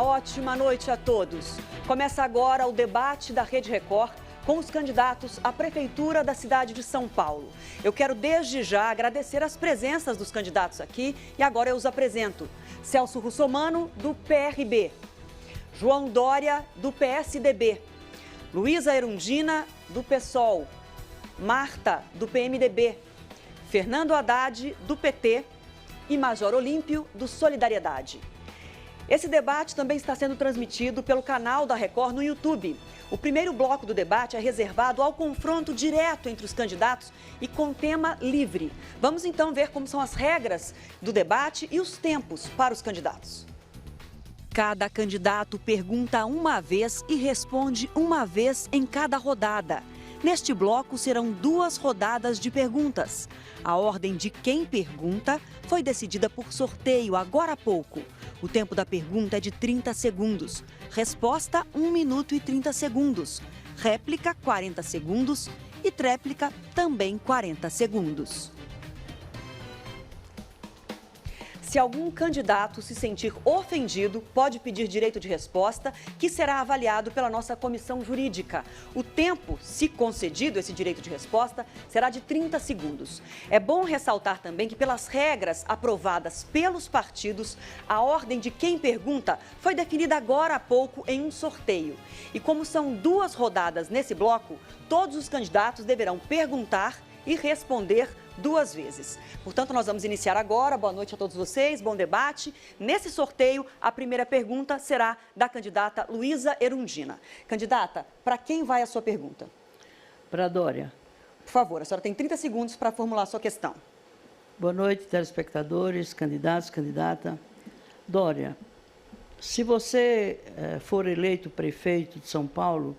ótima noite a todos. Começa agora o debate da Rede Record com os candidatos à Prefeitura da cidade de São Paulo. Eu quero desde já agradecer as presenças dos candidatos aqui e agora eu os apresento. Celso Russomano, do PRB. João Dória, do PSDB. Luísa Erundina, do PSOL. Marta, do PMDB. Fernando Haddad, do PT. E Major Olímpio, do Solidariedade. Esse debate também está sendo transmitido pelo canal da Record no YouTube. O primeiro bloco do debate é reservado ao confronto direto entre os candidatos e com tema livre. Vamos então ver como são as regras do debate e os tempos para os candidatos. Cada candidato pergunta uma vez e responde uma vez em cada rodada. Neste bloco serão 2 rodadas de perguntas. A ordem de quem pergunta foi decidida por sorteio agora há pouco. O tempo da pergunta é de 30 segundos. Resposta, 1 minuto e 30 segundos. Réplica, 40 segundos. E tréplica, também 40 segundos. Se algum candidato se sentir ofendido, pode pedir direito de resposta, que será avaliado pela nossa comissão jurídica. O tempo, se concedido esse direito de resposta, será de 30 segundos. É bom ressaltar também que, pelas regras aprovadas pelos partidos, a ordem de quem pergunta foi definida agora há pouco em um sorteio. E como são 2 rodadas nesse bloco, todos os candidatos deverão perguntar e responder 2 vezes. Portanto, nós vamos iniciar agora. Boa noite a todos vocês, bom debate. Nesse sorteio, a primeira pergunta será da candidata Luísa Erundina. Candidata, para quem vai a sua pergunta? Para a Dória. Por favor, a senhora tem 30 segundos para formular a sua questão. Boa noite, telespectadores, candidatos, candidata. Dória, se você for eleito prefeito de São Paulo,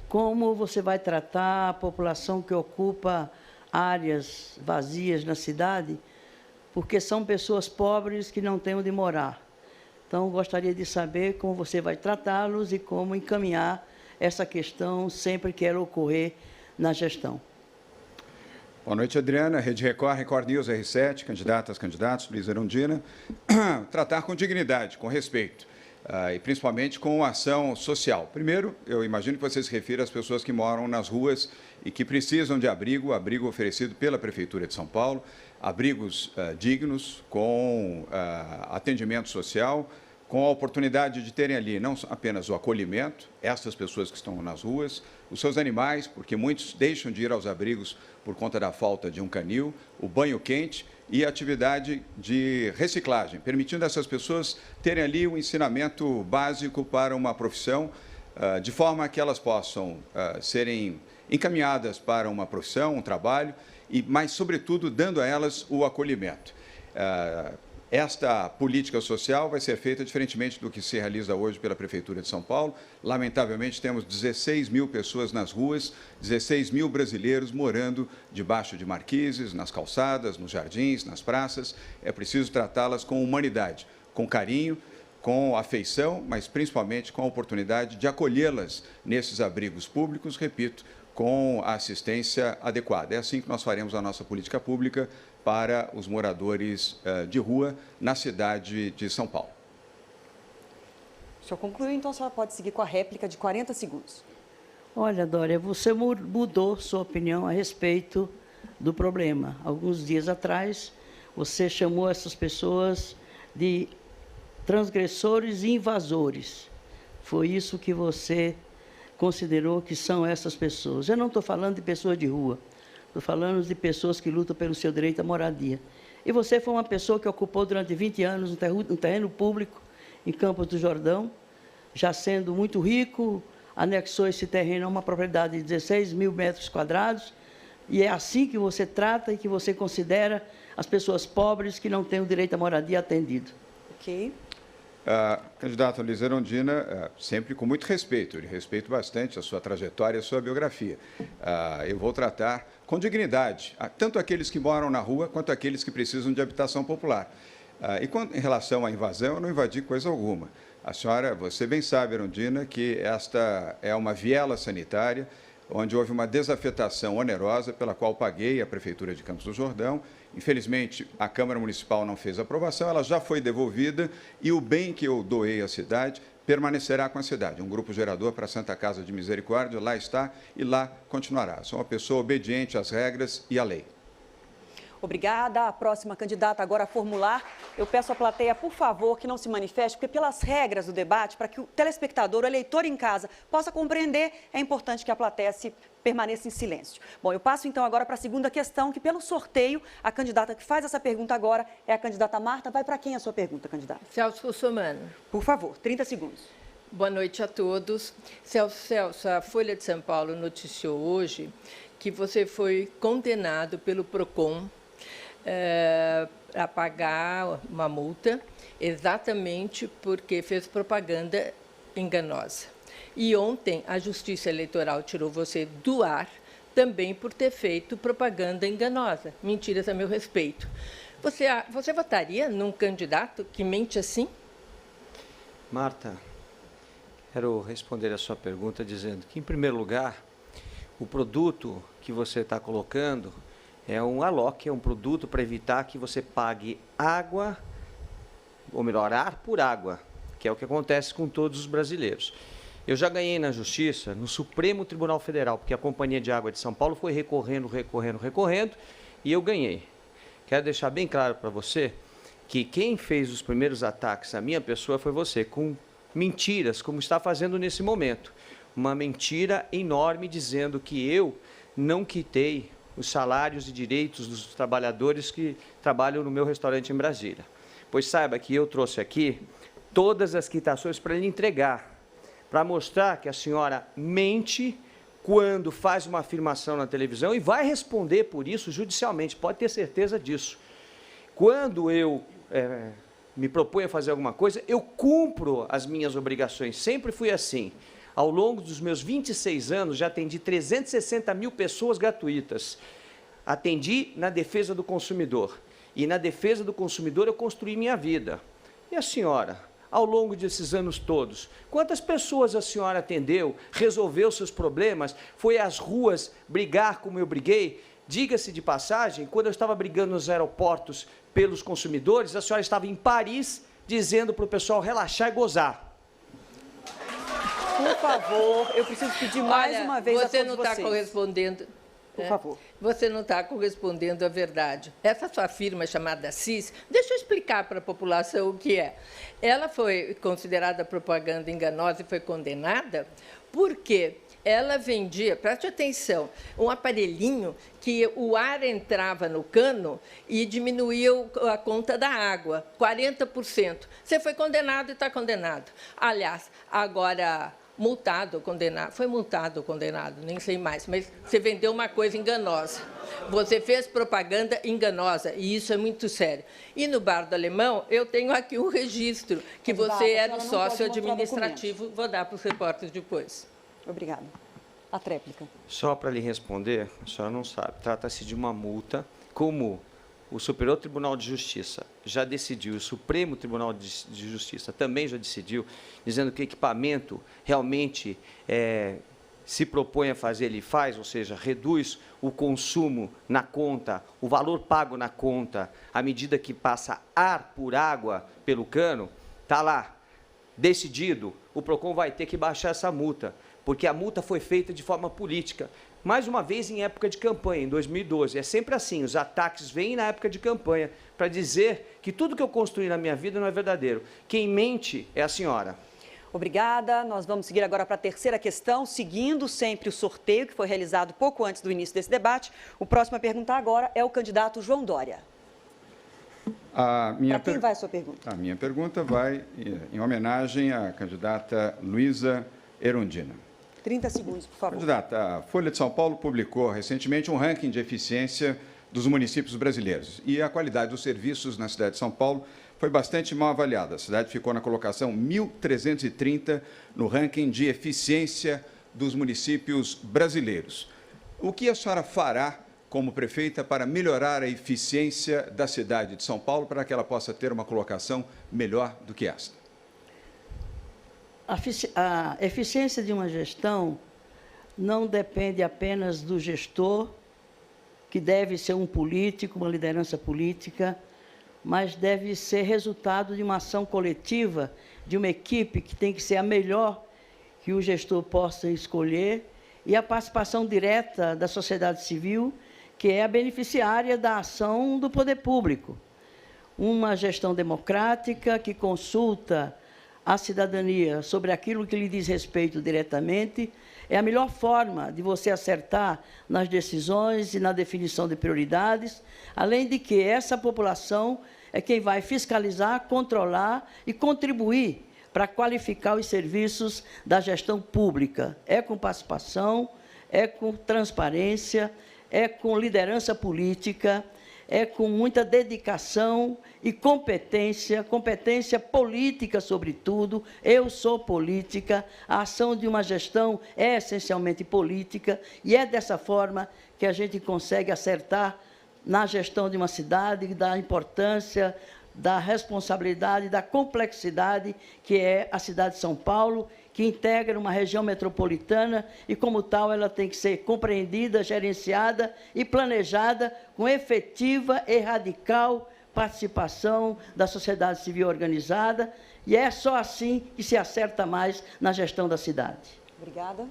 como você vai tratar a população que ocupa áreas vazias na cidade, porque são pessoas pobres que não têm onde morar? Então, gostaria de saber como você vai tratá-los e como encaminhar essa questão sempre que ela ocorrer na gestão. Boa noite, Adriana. Rede Record, Record News, R7, candidatas, candidatos, Luísa Erundina. Tratar com dignidade, com respeito. E principalmente com ação social. Primeiro, eu imagino que você se refira às pessoas que moram nas ruas e que precisam de abrigo oferecido pela Prefeitura de São Paulo, abrigos dignos, com atendimento social, com a oportunidade de terem ali não apenas o acolhimento, essas pessoas que estão nas ruas, os seus animais, porque muitos deixam de ir aos abrigos por conta da falta de um canil, o banho quente e a atividade de reciclagem, permitindo essas pessoas terem ali um ensinamento básico para uma profissão, de forma que elas possam serem encaminhadas para uma profissão, um trabalho, mas, sobretudo, dando a elas o acolhimento. Esta política social vai ser feita diferentemente do que se realiza hoje pela Prefeitura de São Paulo. Lamentavelmente, temos 16 mil pessoas nas ruas, 16 mil brasileiros morando debaixo de marquises, nas calçadas, nos jardins, nas praças. É preciso tratá-las com humanidade, com carinho, com afeição, mas principalmente com a oportunidade de acolhê-las nesses abrigos públicos, repito, com a assistência adequada. É assim que nós faremos a nossa política pública para os moradores de rua na cidade de São Paulo. O senhor concluiu, então a senhora pode seguir com a réplica de 40 segundos. Olha, Dória, você mudou sua opinião a respeito do problema. Alguns dias atrás, você chamou essas pessoas de transgressores e invasores. Foi isso que você considerou que são essas pessoas. Eu não estou falando de pessoas de rua. Estou falando de pessoas que lutam pelo seu direito à moradia. E você foi uma pessoa que ocupou durante 20 anos um terreno público em Campos do Jordão, já sendo muito rico, anexou esse terreno a uma propriedade de 16 mil metros quadrados, e é assim que você trata e que você considera as pessoas pobres que não têm o direito à moradia atendido. Ok. Candidata Luísa Erundina, sempre com muito respeito, eu lhe respeito bastante a sua trajetória e a sua biografia. Eu vou tratar com dignidade, tanto aqueles que moram na rua, quanto aqueles que precisam de habitação popular. Em relação à invasão, eu não invadi coisa alguma. A senhora, você bem sabe, Erundina, que esta é uma viela sanitária, onde houve uma desafetação onerosa, pela qual paguei à Prefeitura de Campos do Jordão. Infelizmente, a Câmara Municipal não fez aprovação, ela já foi devolvida e o bem que eu doei à cidade permanecerá com a cidade. Um grupo gerador para a Santa Casa de Misericórdia lá está e lá continuará. Sou uma pessoa obediente às regras e à lei. Obrigada. A próxima candidata agora a formular. Eu peço à plateia, por favor, que não se manifeste, porque pelas regras do debate, para que o telespectador, o eleitor em casa, possa compreender, é importante que a plateia permaneça em silêncio. Bom, eu passo então agora para a segunda questão, que pelo sorteio, a candidata que faz essa pergunta agora é a candidata Marta. Vai para quem a sua pergunta, candidata? Celso Russomano. Por favor, 30 segundos. Boa noite a todos. Celso, a Folha de São Paulo noticiou hoje que você foi condenado pelo PROCON a pagar uma multa exatamente porque fez propaganda enganosa. E ontem a Justiça Eleitoral tirou você do ar também por ter feito propaganda enganosa. Mentiras a meu respeito. Você votaria num candidato que mente assim? Marta, quero responder a sua pergunta dizendo que, em primeiro lugar, o produto que você está colocando é um ALOC, é um produto para evitar que você pague água, ou melhor, ar por água, que é o que acontece com todos os brasileiros. Eu já ganhei na Justiça, no Supremo Tribunal Federal, porque a Companhia de Água de São Paulo foi recorrendo, e eu ganhei. Quero deixar bem claro para você que quem fez os primeiros ataques à minha pessoa foi você, com mentiras, como está fazendo nesse momento. Uma mentira enorme dizendo que eu não quitei os salários e direitos dos trabalhadores que trabalham no meu restaurante em Brasília. Pois saiba que eu trouxe aqui todas as quitações para lhe entregar, para mostrar que a senhora mente quando faz uma afirmação na televisão e vai responder por isso judicialmente, pode ter certeza disso. Quando eu me proponho a fazer alguma coisa, eu cumpro as minhas obrigações, sempre fui assim. Ao longo dos meus 26 anos, já atendi 360 mil pessoas gratuitas. Atendi na defesa do consumidor. E na defesa do consumidor eu construí minha vida. E a senhora, ao longo desses anos todos, quantas pessoas a senhora atendeu, resolveu seus problemas, foi às ruas brigar como eu briguei? Diga-se de passagem, quando eu estava brigando nos aeroportos pelos consumidores, a senhora estava em Paris dizendo para o pessoal relaxar e gozar. Por favor, eu preciso pedir mais uma vez a todos vocês. Você não está correspondendo. Por favor. Você não está correspondendo à verdade. Essa sua firma chamada CIS, deixa eu explicar para a população o que é. Ela foi considerada propaganda enganosa e foi condenada porque ela vendia, preste atenção, um aparelhinho que o ar entrava no cano e diminuía a conta da água, 40%. Você foi condenado e está condenado. Aliás, agora, multado ou condenado, foi multado ou condenado, nem sei mais, mas você vendeu uma coisa enganosa. Você fez propaganda enganosa, e isso é muito sério. E no Bar do Alemão, eu tenho aqui um registro, que você era o sócio administrativo, vou dar para os repórteres depois. Obrigada. A tréplica. Só para lhe responder, a senhora não sabe, trata-se de uma multa, como o Superior Tribunal de Justiça já decidiu, o Supremo Tribunal de Justiça também já decidiu, dizendo que o equipamento realmente se propõe a fazer, ele faz, ou seja, reduz o consumo na conta, o valor pago na conta, à medida que passa ar por água pelo cano, está lá, decidido, o PROCON vai ter que baixar essa multa, porque a multa foi feita de forma política. Mais uma vez em época de campanha, em 2012. É sempre assim, os ataques vêm na época de campanha para dizer que tudo que eu construí na minha vida não é verdadeiro. Quem mente é a senhora. Obrigada. Nós vamos seguir agora para a terceira questão, seguindo sempre o sorteio que foi realizado pouco antes do início desse debate. O próximo a perguntar agora é o candidato João Dória. Para quem vai a sua pergunta? A minha pergunta vai em homenagem à candidata Luísa Erundina. 30 segundos, por favor. Candidata, a Folha de São Paulo publicou recentemente um ranking de eficiência dos municípios brasileiros. E a qualidade dos serviços na cidade de São Paulo foi bastante mal avaliada. A cidade ficou na colocação 1.330 no ranking de eficiência dos municípios brasileiros. O que a senhora fará como prefeita para melhorar a eficiência da cidade de São Paulo para que ela possa ter uma colocação melhor do que esta? A eficiência de uma gestão não depende apenas do gestor, que deve ser um político, uma liderança política, mas deve ser resultado de uma ação coletiva de uma equipe que tem que ser a melhor que o gestor possa escolher, e a participação direta da sociedade civil, que é a beneficiária da ação do poder público. Uma gestão democrática que consulta a cidadania sobre aquilo que lhe diz respeito diretamente é a melhor forma de você acertar nas decisões e na definição de prioridades, além de que essa população é quem vai fiscalizar, controlar e contribuir para qualificar os serviços da gestão pública. É com participação, é com transparência, é com liderança política, é com muita dedicação e competência política, sobretudo. Eu sou política, a ação de uma gestão é essencialmente política, e é dessa forma que a gente consegue acertar na gestão de uma cidade, da importância, da responsabilidade, da complexidade que é a cidade de São Paulo, que integra uma região metropolitana e, como tal, ela tem que ser compreendida, gerenciada e planejada com efetiva e radical participação da sociedade civil organizada, e é só assim que se acerta mais na gestão da cidade. Obrigada.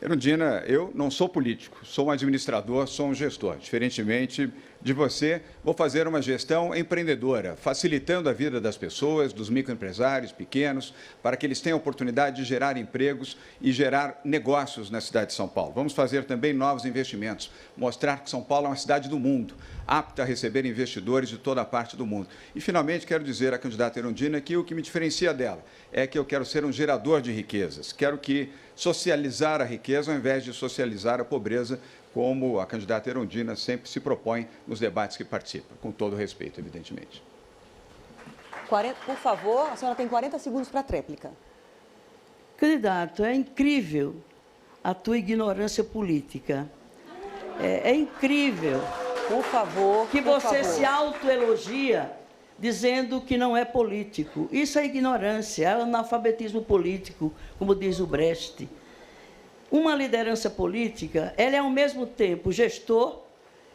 Erundina, eu não sou político, sou um administrador, sou um gestor. Diferentemente de você, vou fazer uma gestão empreendedora, facilitando a vida das pessoas, dos microempresários pequenos, para que eles tenham oportunidade de gerar empregos e gerar negócios na cidade de São Paulo. Vamos fazer também novos investimentos, mostrar que São Paulo é uma cidade do mundo, apta a receber investidores de toda a parte do mundo. E, finalmente, quero dizer à candidata Erundina que o que me diferencia dela é que eu quero ser um gerador de riquezas, quero que socializar a riqueza ao invés de socializar a pobreza, como a candidata Erundina sempre se propõe nos debates que participa, com todo respeito, evidentemente. Por favor, a senhora tem 40 segundos para a tréplica. Candidato, é incrível a tua ignorância política. É incrível. Por favor, que você se autoelogia dizendo que não é político. Isso é ignorância, é analfabetismo político, como diz o Brecht. Uma liderança política, ela é ao mesmo tempo gestor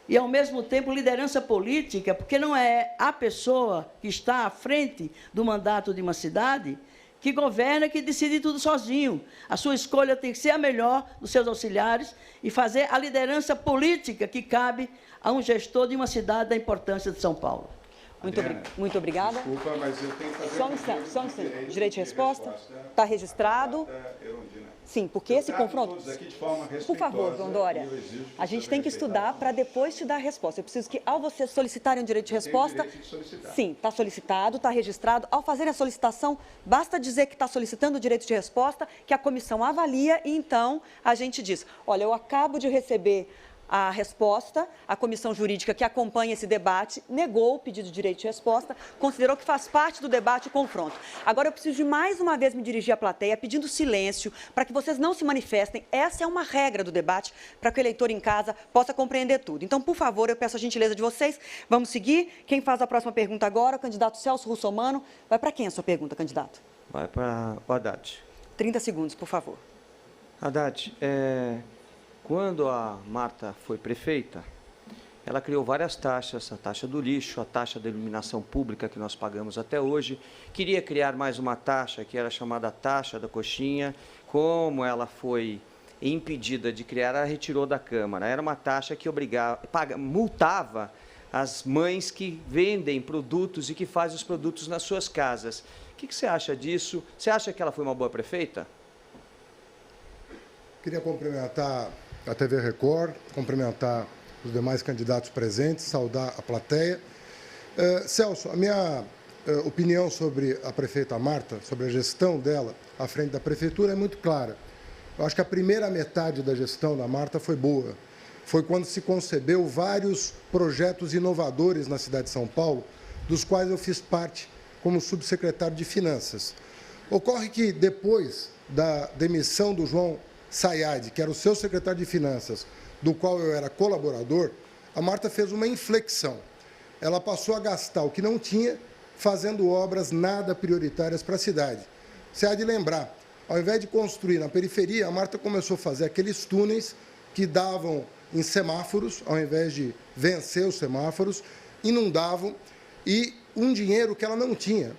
e ao mesmo tempo liderança política, porque não é a pessoa que está à frente do mandato de uma cidade que governa, que decide tudo sozinho. A sua escolha tem que ser a melhor dos seus auxiliares e fazer a liderança política que cabe a um gestor de uma cidade da importância de São Paulo. Muito obrigada. Desculpa, mas eu tenho que fazer... Só um instante. Direito de resposta? Está registrado? Sim, porque esse confronto... Por favor, João Dória, a gente tem que estudar para depois te dar a resposta. Eu preciso que, ao vocês solicitarem o direito de resposta... Sim, está solicitado, está registrado. Ao fazer a solicitação, basta dizer que está solicitando o direito de resposta, que a comissão avalia e, então, a gente diz, olha, eu acabo de receber a resposta, a comissão jurídica que acompanha esse debate negou o pedido de direito de resposta, considerou que faz parte do debate o confronto. Agora eu preciso de mais uma vez me dirigir à plateia pedindo silêncio para que vocês não se manifestem. Essa é uma regra do debate para que o eleitor em casa possa compreender tudo. Então, por favor, eu peço a gentileza de vocês. Vamos seguir. Quem faz a próxima pergunta agora? O candidato Celso Russomano. Vai para quem a sua pergunta, candidato? Vai para o Haddad. 30 segundos, por favor. Haddad, quando a Marta foi prefeita, ela criou várias taxas, a taxa do lixo, a taxa da iluminação pública que nós pagamos até hoje. Queria criar mais uma taxa, que era chamada taxa da coxinha. Como ela foi impedida de criar, ela retirou da Câmara. Era uma taxa que multava as mães que vendem produtos e que fazem os produtos nas suas casas. O que você acha disso? Você acha que ela foi uma boa prefeita? Queria cumprimentar a TV Record, cumprimentar os demais candidatos presentes, saudar a plateia. Celso, a minha opinião sobre a prefeita Marta, sobre a gestão dela à frente da prefeitura é muito clara. Eu acho que a primeira metade da gestão da Marta foi boa. Foi quando se concebeu vários projetos inovadores na cidade de São Paulo, dos quais eu fiz parte como subsecretário de Finanças. Ocorre que depois da demissão do João Sayad, que era o seu secretário de Finanças, do qual eu era colaborador, a Marta fez uma inflexão. Ela passou a gastar o que não tinha, fazendo obras nada prioritárias para a cidade. Você há de lembrar, ao invés de construir na periferia, a Marta começou a fazer aqueles túneis que davam em semáforos, ao invés de vencer os semáforos, inundavam, e um dinheiro que ela não tinha.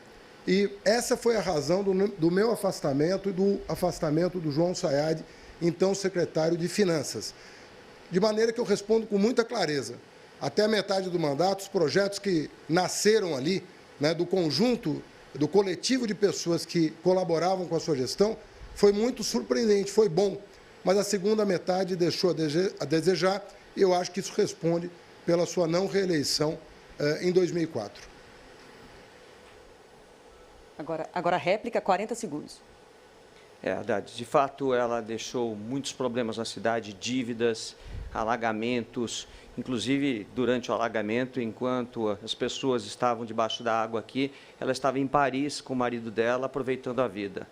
E essa foi a razão do meu afastamento e do afastamento do João Sayad, então secretário de Finanças. De maneira que eu respondo com muita clareza. Até a metade do mandato, os projetos que nasceram ali, né, do conjunto, do coletivo de pessoas que colaboravam com a sua gestão, foi muito surpreendente, foi bom. Mas a segunda metade deixou a desejar, e eu acho que isso responde pela sua não reeleição em 2004. Agora a réplica, 40 segundos. Haddad, de fato, ela deixou muitos problemas na cidade, dívidas, alagamentos, inclusive durante o alagamento, enquanto as pessoas estavam debaixo da água aqui, ela estava em Paris com o marido dela, aproveitando a vida.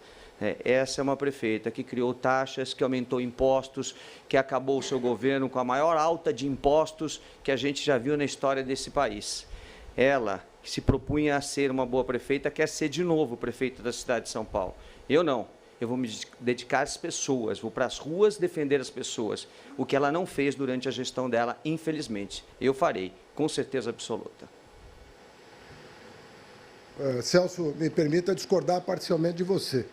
Essa é uma prefeita que criou taxas, que aumentou impostos, que acabou o seu governo com a maior alta de impostos que a gente já viu na história desse país. Ela, que se propunha a ser uma boa prefeita, quer ser de novo prefeita da cidade de São Paulo. Eu não. Eu vou me dedicar às pessoas, vou para as ruas defender as pessoas. O que ela não fez durante a gestão dela, infelizmente. Eu farei, com certeza absoluta. Celso, me permita discordar parcialmente de você.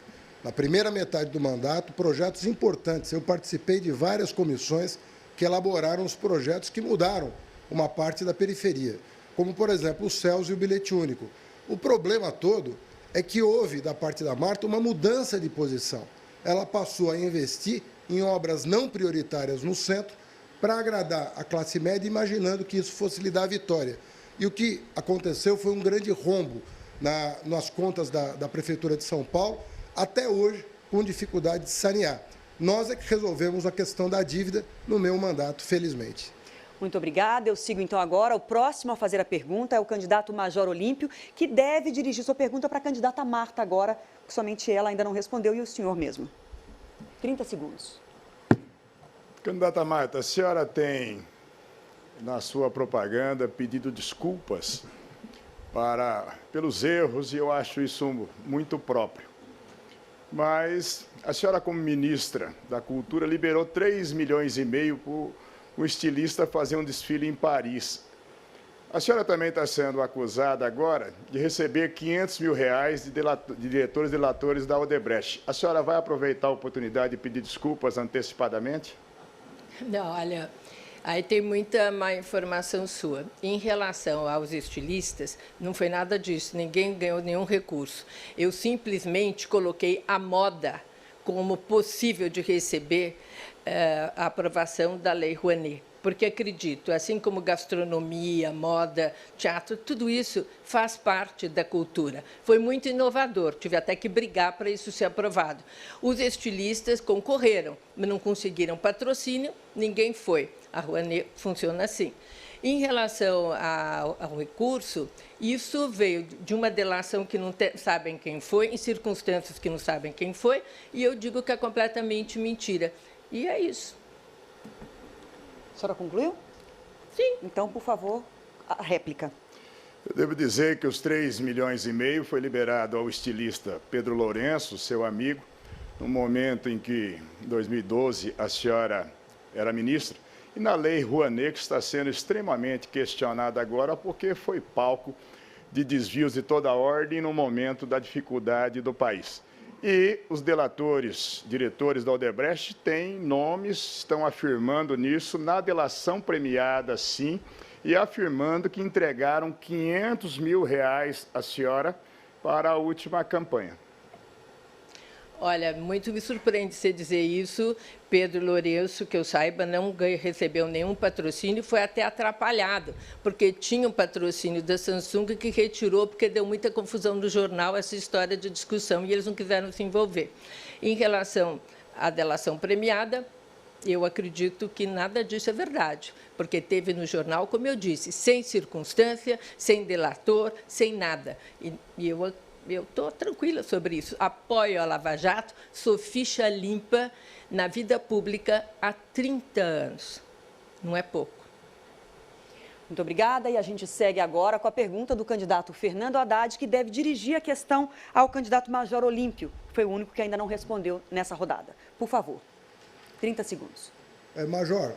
Na primeira metade do mandato, projetos importantes. Eu participei de várias comissões que elaboraram os projetos que mudaram uma parte da periferia, como, por exemplo, o CELS e o bilhete único. O problema todo é que houve, da parte da Marta, uma mudança de posição. Ela passou a investir em obras não prioritárias no centro para agradar a classe média, imaginando que isso fosse lhe dar vitória. E o que aconteceu foi um grande rombo nas contas da Prefeitura de São Paulo, até hoje com dificuldade de sanear. Nós é que resolvemos a questão da dívida no meu mandato, felizmente. Muito obrigada. Eu sigo então agora. O próximo a fazer a pergunta é o candidato Major Olímpio, que deve dirigir sua pergunta para a candidata Marta agora, que somente ela ainda não respondeu, e o senhor mesmo. 30 segundos. Candidata Marta, a senhora tem, na sua propaganda, pedido desculpas pelos erros, e eu acho isso muito próprio. Mas a senhora, como ministra da Cultura, liberou 3,5 milhões para um estilista fazer um desfile em Paris. A senhora também está sendo acusada agora de receber R$500 mil de diretores e delatores da Odebrecht. A senhora vai aproveitar a oportunidade de pedir desculpas antecipadamente? Não, olha, aí tem muita má informação sua. Em relação aos estilistas, não foi nada disso, ninguém ganhou nenhum recurso. Eu simplesmente coloquei a moda como possível de receber a aprovação da Lei Rouanet, porque acredito, assim como gastronomia, moda, teatro, tudo isso faz parte da cultura. Foi muito inovador, tive até que brigar para isso ser aprovado. Os estilistas concorreram, mas não conseguiram patrocínio, ninguém foi. A Rouanet funciona assim. Em relação ao recurso, isso veio de uma delação que não sabem quem foi, em circunstâncias que não sabem quem foi, e eu digo que é completamente mentira. E é isso. A senhora concluiu? Sim. Então, por favor, a réplica. Eu devo dizer que os 3,5 milhões foi liberado ao estilista Pedro Lourenço, seu amigo, no momento em que, em 2012, a senhora era ministra, e na Lei Rouanet, que está sendo extremamente questionada agora, porque foi palco de desvios de toda a ordem no momento da dificuldade do país. E os delatores, diretores da Odebrecht, têm nomes, estão afirmando nisso, na delação premiada, sim, e afirmando que entregaram R$500 mil à senhora para a última campanha. Olha, muito me surpreende você dizer isso. Pedro Lourenço, que eu saiba, não recebeu nenhum patrocínio, foi até atrapalhado, porque tinha um patrocínio da Samsung que retirou, porque deu muita confusão no jornal essa história de discussão, e eles não quiseram se envolver. Em relação à delação premiada, eu acredito que nada disso é verdade, porque teve no jornal, como eu disse, sem circunstância, sem delator, sem nada. E eu estou tranquila sobre isso. Apoio a Lava Jato, sou ficha limpa na vida pública há 30 anos. Não é pouco. Muito obrigada. E a gente segue agora com a pergunta do candidato Fernando Haddad, que deve dirigir a questão ao candidato Major Olímpio, que foi o único que ainda não respondeu nessa rodada. Por favor, 30 segundos. Major,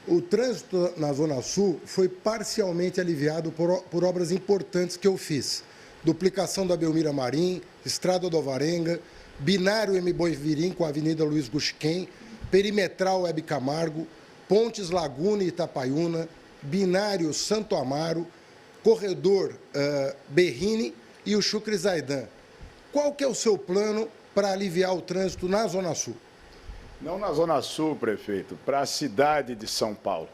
o trânsito na Zona Sul foi parcialmente aliviado por obras importantes que eu fiz. duplicação da Belmira Marim, Estrada do Alvarenga, binário M-Boimirim com a Avenida Luiz Gusquem, perimetral Web Camargo, pontes Laguna e Itapaiúna, binário Santo Amaro, corredor Berrini e o Chucre Zaidan. Qual que é o seu plano para aliviar o trânsito na Zona Sul? Não na Zona Sul, prefeito, para a cidade de São Paulo.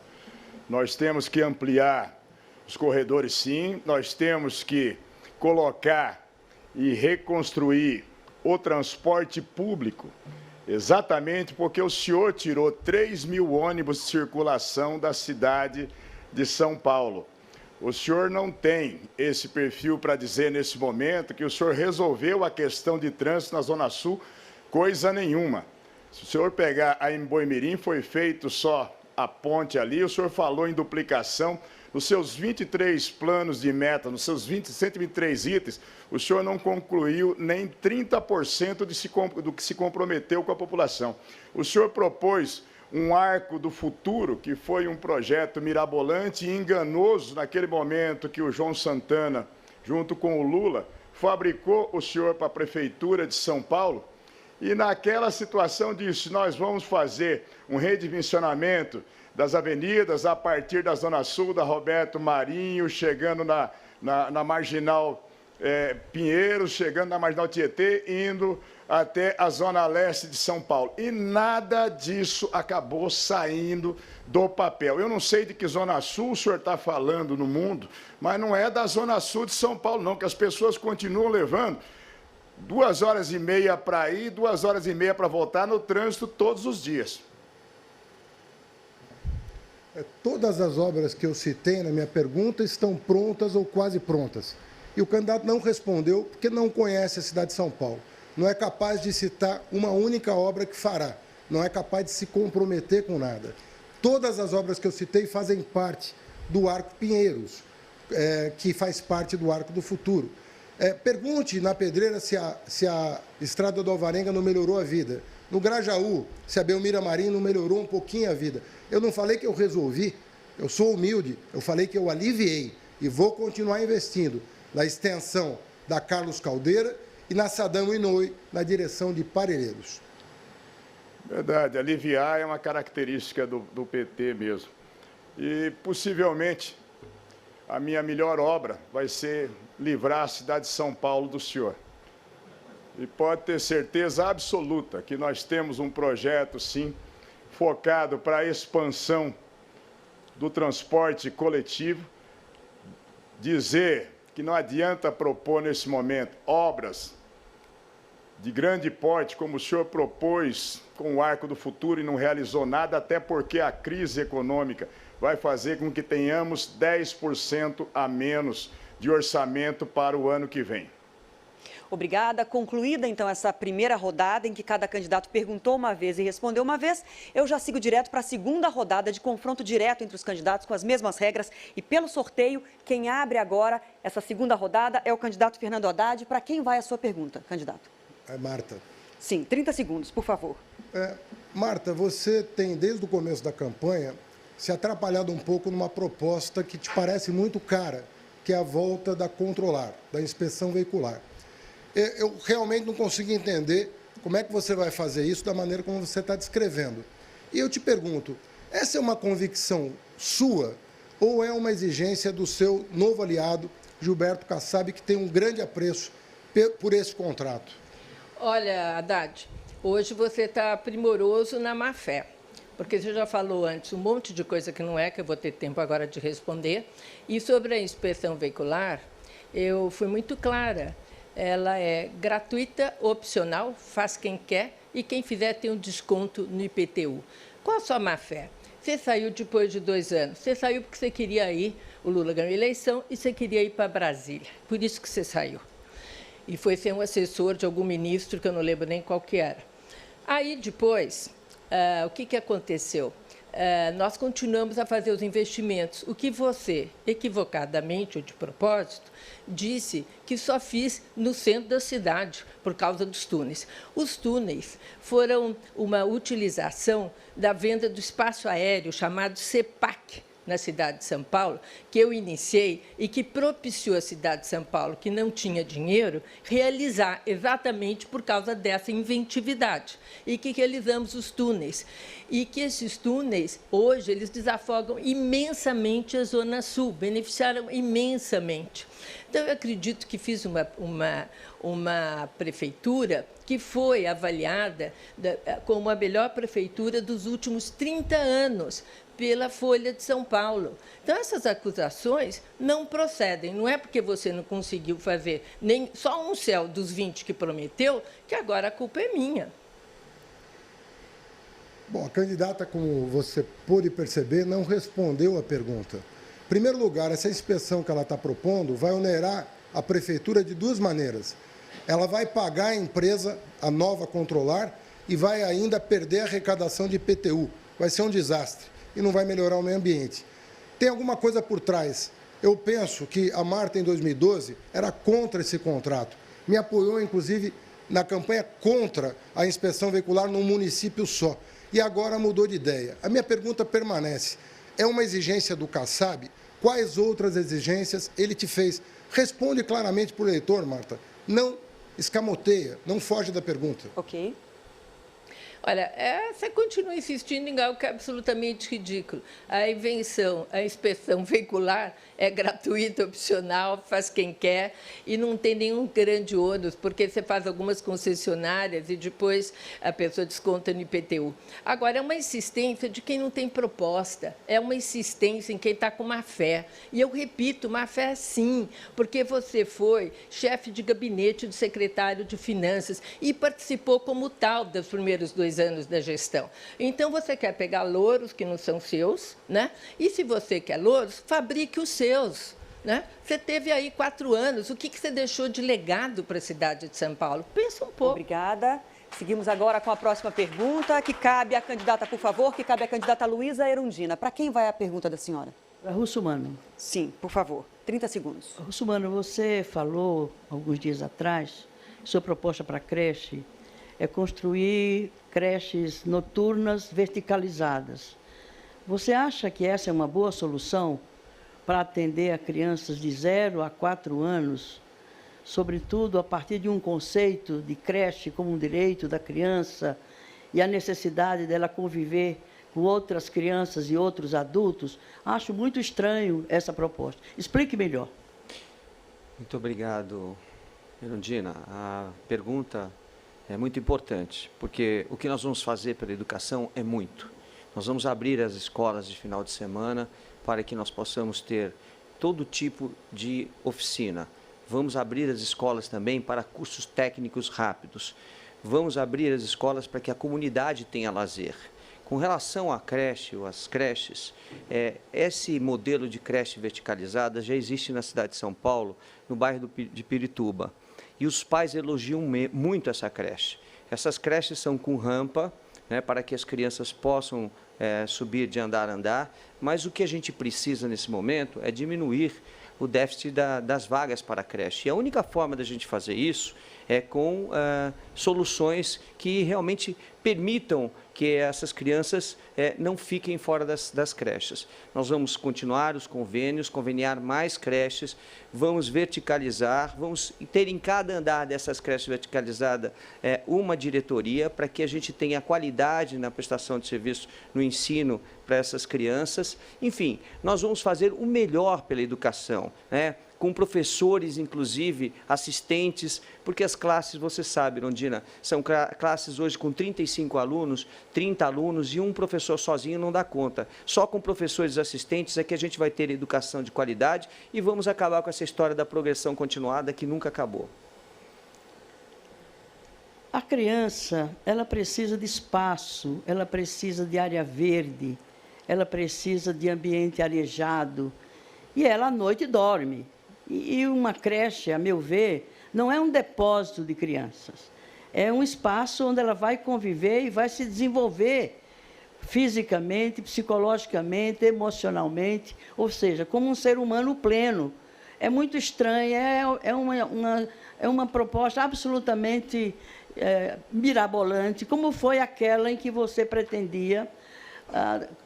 Nós temos que ampliar os corredores, sim, nós temos que colocar e reconstruir o transporte público, exatamente porque o senhor tirou 3 mil ônibus de circulação da cidade de São Paulo. O senhor não tem esse perfil para dizer nesse momento que o senhor resolveu a questão de trânsito na Zona Sul, coisa nenhuma. Se o senhor pegar a M-Boimirim, foi feito só a ponte ali, o senhor falou em duplicação. Nos seus 23 planos de meta, nos seus 123 itens, o senhor não concluiu nem 30% do que se comprometeu com a população. O senhor propôs um arco do futuro, que foi um projeto mirabolante e enganoso naquele momento que o João Santana, junto com o Lula, fabricou o senhor para a Prefeitura de São Paulo. E naquela situação disse, nós vamos fazer um redimensionamento das avenidas a partir da Zona Sul, da Roberto Marinho, chegando na Marginal Pinheiros, chegando na Marginal Tietê, indo até a Zona Leste de São Paulo. E nada disso acabou saindo do papel. Eu não sei de que Zona Sul o senhor está falando no mundo, mas não é da Zona Sul de São Paulo, não, que as pessoas continuam levando 2 horas e meia para ir, 2 horas e meia para voltar no trânsito todos os dias. Todas as obras que eu citei na minha pergunta estão prontas ou quase prontas. E o candidato não respondeu porque não conhece a cidade de São Paulo. Não é capaz de citar uma única obra que fará. Não é capaz de se comprometer com nada. Todas as obras que eu citei fazem parte do Arco Pinheiros, que faz parte do Arco do Futuro. Pergunte na Pedreira se a Estrada do Alvarenga não melhorou a vida. No Grajaú, se a Belmira Marim não melhorou um pouquinho a vida. Eu não falei que eu resolvi, eu sou humilde, eu falei que eu aliviei e vou continuar investindo na extensão da Carlos Caldeira e na Sadam Inouye, na direção de Parelheiros. Verdade, aliviar é uma característica do PT mesmo. E, possivelmente, a minha melhor obra vai ser livrar a cidade de São Paulo do senhor. E pode ter certeza absoluta que nós temos um projeto, sim, focado para a expansão do transporte coletivo. Dizer que não adianta propor, nesse momento, obras de grande porte, como o senhor propôs com o Arco do Futuro e não realizou nada, até porque a crise econômica vai fazer com que tenhamos 10% a menos de orçamento para o ano que vem. Obrigada. Concluída, então, essa primeira rodada, em que cada candidato perguntou uma vez e respondeu uma vez, eu já sigo direto para a segunda rodada de confronto direto entre os candidatos com as mesmas regras. E pelo sorteio, quem abre agora essa segunda rodada é o candidato Fernando Haddad. Para quem vai a sua pergunta, candidato? É Marta. Sim, 30 segundos, por favor. Marta, você tem, desde o começo da campanha, se atrapalhado um pouco numa proposta que te parece muito cara, que é a volta da Controlar, da inspeção veicular. Eu realmente não consigo entender como é que você vai fazer isso da maneira como você está descrevendo. E eu te pergunto, essa é uma convicção sua ou é uma exigência do seu novo aliado, Gilberto Kassab, que tem um grande apreço por esse contrato? Olha, Haddad, hoje você está primoroso na má-fé, porque você já falou antes um monte de coisa que não é, que eu vou ter tempo agora de responder. E sobre a inspeção veicular, eu fui muito clara. Ela é gratuita, opcional, faz quem quer e quem fizer tem um desconto no IPTU. Qual a sua má-fé? Você saiu depois de 2 anos. Você saiu porque você queria ir, o Lula ganhou a eleição, e você queria ir para Brasília. Por isso que você saiu. E foi ser um assessor de algum ministro, que eu não lembro nem qual que era. Aí, depois, o que aconteceu? Nós continuamos a fazer os investimentos. O que você, equivocadamente ou de propósito, disse que só fiz no centro da cidade, por causa dos túneis. Os túneis foram uma utilização da venda do espaço aéreo chamado CEPAC, na cidade de São Paulo, que eu iniciei e que propiciou a cidade de São Paulo, que não tinha dinheiro, realizar exatamente por causa dessa inventividade. E que realizamos os túneis. E que esses túneis, hoje, eles desafogam imensamente a Zona Sul, beneficiaram imensamente. Então, eu acredito que fiz uma prefeitura que foi avaliada como a melhor prefeitura dos últimos 30 anos pela Folha de São Paulo. Então, essas acusações não procedem. Não é porque você não conseguiu fazer nem só um céu dos 20 que prometeu, que agora a culpa é minha. Bom, a candidata, como você pôde perceber, não respondeu à pergunta. Em primeiro lugar, essa inspeção que ela está propondo vai onerar a prefeitura de duas maneiras. Ela vai pagar a empresa, a Nova Controlar, e vai ainda perder a arrecadação de IPTU. Vai ser um desastre e não vai melhorar o meio ambiente. Tem alguma coisa por trás. Eu penso que a Marta, em 2012, era contra esse contrato. Me apoiou, inclusive, na campanha contra a inspeção veicular num município só. E agora mudou de ideia. A minha pergunta permanece. É uma exigência do Kassab? Quais outras exigências ele te fez? Responde claramente para o eleitor, Marta. Não escamoteia, não foge da pergunta. Ok. Olha, você continua insistindo em algo que é absolutamente ridículo. A invenção, a inspeção veicular é gratuita, opcional, faz quem quer e não tem nenhum grande ônus, porque você faz algumas concessionárias e depois a pessoa desconta no IPTU. Agora, é uma insistência de quem não tem proposta, é uma insistência em quem está com má fé. E eu repito, má fé sim, porque você foi chefe de gabinete do secretário de Finanças e participou como tal dos primeiros 2 anos da gestão. Então, você quer pegar louros que não são seus, né? E se você quer louros, fabrique os seus. Né? Você teve aí 4 anos, o que você deixou de legado para a cidade de São Paulo? Pensa um pouco. Obrigada. Seguimos agora com a próxima pergunta, que cabe à candidata, por favor, que cabe à candidata Luísa Erundina. Para quem vai a pergunta da senhora? Para Russomano. Sim, por favor. 30 segundos. Russomano, você falou, alguns dias atrás, sua proposta para a creche é construir creches noturnas verticalizadas. Você acha que essa é uma boa solução para atender a crianças de 0 a 4 anos, sobretudo a partir de um conceito de creche como um direito da criança e a necessidade dela conviver com outras crianças e outros adultos? Acho muito estranho essa proposta. Explique melhor. Muito obrigado, Erundina. A pergunta é muito importante, porque o que nós vamos fazer pela educação é muito. Nós vamos abrir as escolas de final de semana para que nós possamos ter todo tipo de oficina. Vamos abrir as escolas também para cursos técnicos rápidos. Vamos abrir as escolas para que a comunidade tenha lazer. Com relação à creche ou às creches, esse modelo de creche verticalizada já existe na cidade de São Paulo, no bairro de Pirituba. E os pais elogiam muito essa creche. Essas creches são com rampa, né, para que as crianças possam subir de andar a andar, mas o que a gente precisa nesse momento é diminuir o déficit das vagas para a creche. E a única forma da gente fazer isso é com soluções que realmente permitam que essas crianças não fiquem fora das creches. Nós vamos continuar os convênios, conveniar mais creches, vamos verticalizar, vamos ter em cada andar dessas creches verticalizadas uma diretoria para que a gente tenha qualidade na prestação de serviço no ensino para essas crianças. Enfim, nós vamos fazer o melhor pela educação, né? Com professores, inclusive, assistentes, porque as classes, você sabe, Erundina, são classes hoje com 35 alunos, 30 alunos, e um professor sozinho não dá conta. Só com professores assistentes é que a gente vai ter educação de qualidade e vamos acabar com essa história da progressão continuada que nunca acabou. A criança, ela precisa de espaço, ela precisa de área verde, ela precisa de ambiente arejado, e ela à noite dorme. E uma creche, a meu ver, não é um depósito de crianças. É um espaço onde ela vai conviver e vai se desenvolver fisicamente, psicologicamente, emocionalmente, ou seja, como um ser humano pleno. É muito estranho, é uma proposta absolutamente mirabolante, como foi aquela em que você pretendia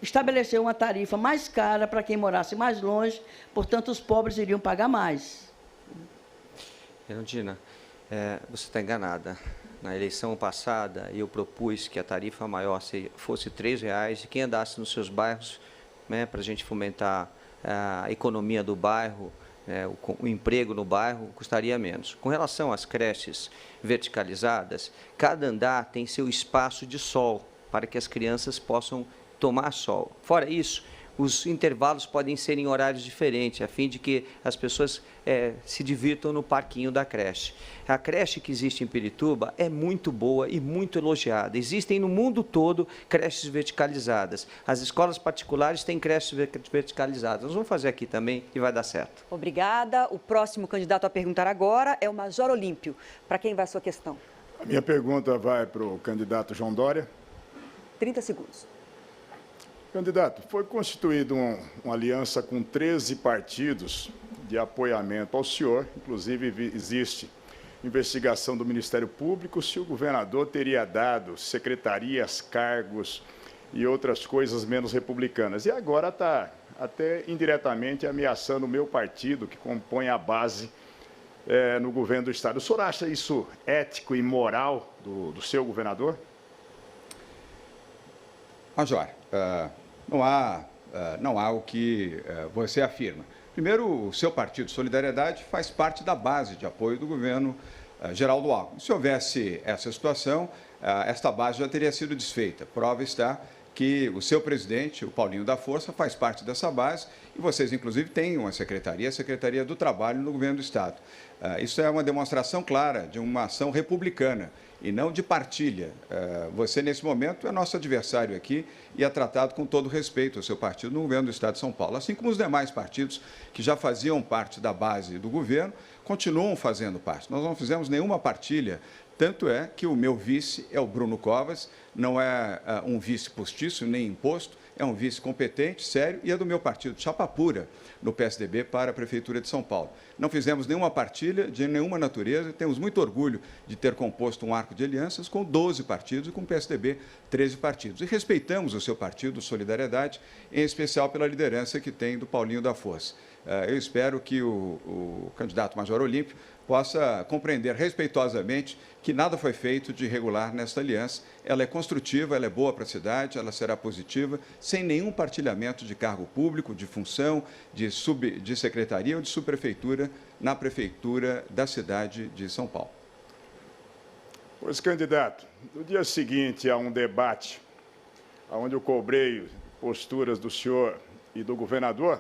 estabeleceu uma tarifa mais cara para quem morasse mais longe, portanto, os pobres iriam pagar mais. Erundina, você está enganada. Na eleição passada, eu propus que a tarifa maior fosse R$ 3,00 e quem andasse nos seus bairros, né, para a gente fomentar a economia do bairro, o emprego no bairro, custaria menos. Com relação às creches verticalizadas, cada andar tem seu espaço de sol para que as crianças possam tomar sol. Fora isso, os intervalos podem ser em horários diferentes, a fim de que as pessoas se divirtam no parquinho da creche. A creche que existe em Pirituba é muito boa e muito elogiada. Existem no mundo todo creches verticalizadas. As escolas particulares têm creches verticalizadas. Nós vamos fazer aqui também e vai dar certo. Obrigada. O próximo candidato a perguntar agora é o Major Olímpio. Para quem vai a sua questão? A minha pergunta vai para o candidato João Dória. 30 segundos. Candidato, foi constituída uma aliança com 13 partidos de apoiamento ao senhor. Inclusive, existe investigação do Ministério Público se o governador teria dado secretarias, cargos e outras coisas menos republicanas. E agora está até indiretamente ameaçando o meu partido, que compõe a base no governo do Estado. O senhor acha isso ético e moral do seu governador? Major, não há o que você afirma. Primeiro, o seu partido Solidariedade faz parte da base de apoio do governo Geraldo Alckmin. Se houvesse essa situação, esta base já teria sido desfeita. Prova está que o seu presidente, o Paulinho da Força, faz parte dessa base e vocês, inclusive, têm uma secretaria, a Secretaria do Trabalho no governo do Estado. Isso é uma demonstração clara de uma ação republicana e não de partilha. Você, nesse momento, é nosso adversário aqui e é tratado com todo respeito ao seu partido no governo do Estado de São Paulo, assim como os demais partidos que já faziam parte da base do governo, continuam fazendo parte. Nós não fizemos nenhuma partilha, tanto é que o meu vice é o Bruno Covas, não é um vice postiço nem imposto, é um vice competente, sério, e é do meu partido, chapa pura, no PSDB para a Prefeitura de São Paulo. Não fizemos nenhuma partilha de nenhuma natureza, temos muito orgulho de ter composto um arco de alianças com 12 partidos e com o PSDB 13 partidos. E respeitamos o seu partido, Solidariedade, em especial pela liderança que tem do Paulinho da Força. Eu espero que o candidato Major Olímpio possa compreender respeitosamente que nada foi feito de irregular nesta aliança. Ela é construtiva, ela é boa para a cidade, ela será positiva, sem nenhum partilhamento de cargo público, de função, de secretaria ou de subprefeitura na prefeitura da cidade de São Paulo. Pois, candidato, no dia seguinte a um debate onde eu cobrei posturas do senhor e do governador,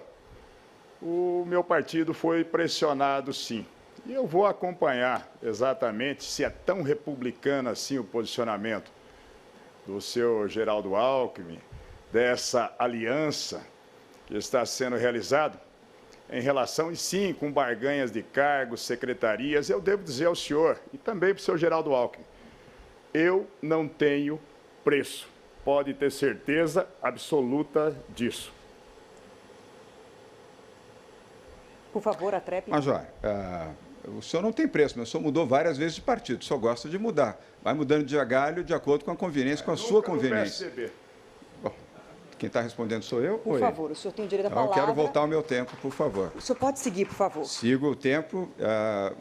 o meu partido foi pressionado, sim. E eu vou acompanhar exatamente se é tão republicano assim o posicionamento do seu Geraldo Alckmin, dessa aliança que está sendo realizada em relação, e sim, com barganhas de cargos, secretarias. Eu devo dizer ao senhor e também para o seu Geraldo Alckmin, eu não tenho preço. Pode ter certeza absoluta disso. Por favor, a tréplica. Major, o senhor não tem preço, mas o senhor mudou várias vezes de partido, o senhor gosta de mudar. Vai mudando de galho de acordo com a conveniência, com a sua conveniência. Bom, quem está respondendo sou eu? Por favor, o senhor tem direito à palavra. Eu quero voltar ao meu tempo, por favor. O senhor pode seguir, por favor. Sigo o tempo.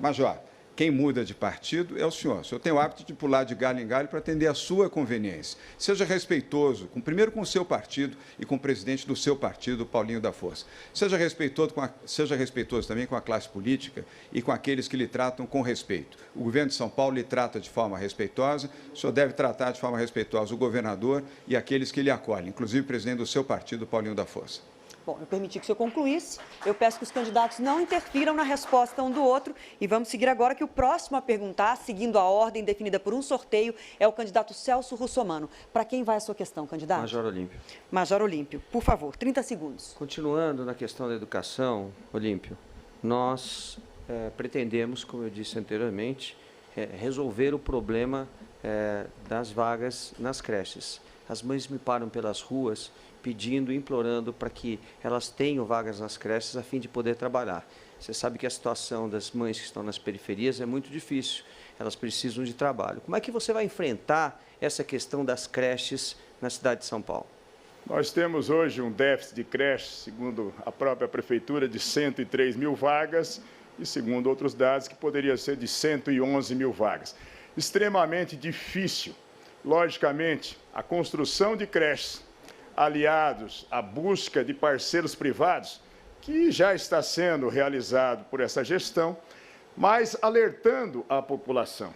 Major, quem muda de partido é o senhor. O senhor tem o hábito de pular de galho em galho para atender a sua conveniência. Seja respeitoso, primeiro com o seu partido e com o presidente do seu partido, Paulinho da Força. Seja respeitoso também com a classe política e com aqueles que lhe tratam com respeito. O governo de São Paulo lhe trata de forma respeitosa, o senhor deve tratar de forma respeitosa o governador e aqueles que lhe acolhem, inclusive o presidente do seu partido, Paulinho da Força. Bom, eu permiti que o senhor concluísse. Eu peço que os candidatos não interfiram na resposta um do outro. E vamos seguir agora que o próximo a perguntar, seguindo a ordem definida por um sorteio, é o candidato Celso Russomano. Para quem vai a sua questão, candidato? Major Olímpio. Major Olímpio, por favor, 30 segundos. Continuando na questão da educação, Olímpio, nós pretendemos, como eu disse anteriormente, resolver o problema das vagas nas creches. As mães me param pelas ruas pedindo, implorando para que elas tenham vagas nas creches a fim de poder trabalhar. Você sabe que a situação das mães que estão nas periferias é muito difícil, elas precisam de trabalho. Como é que você vai enfrentar essa questão das creches na cidade de São Paulo? Nós temos hoje um déficit de creche, segundo a própria Prefeitura, de 103 mil vagas e, segundo outros dados, que poderia ser de 111 mil vagas. Extremamente difícil. Logicamente, a construção de creches, aliados à busca de parceiros privados, que já está sendo realizado por essa gestão, mas alertando a população.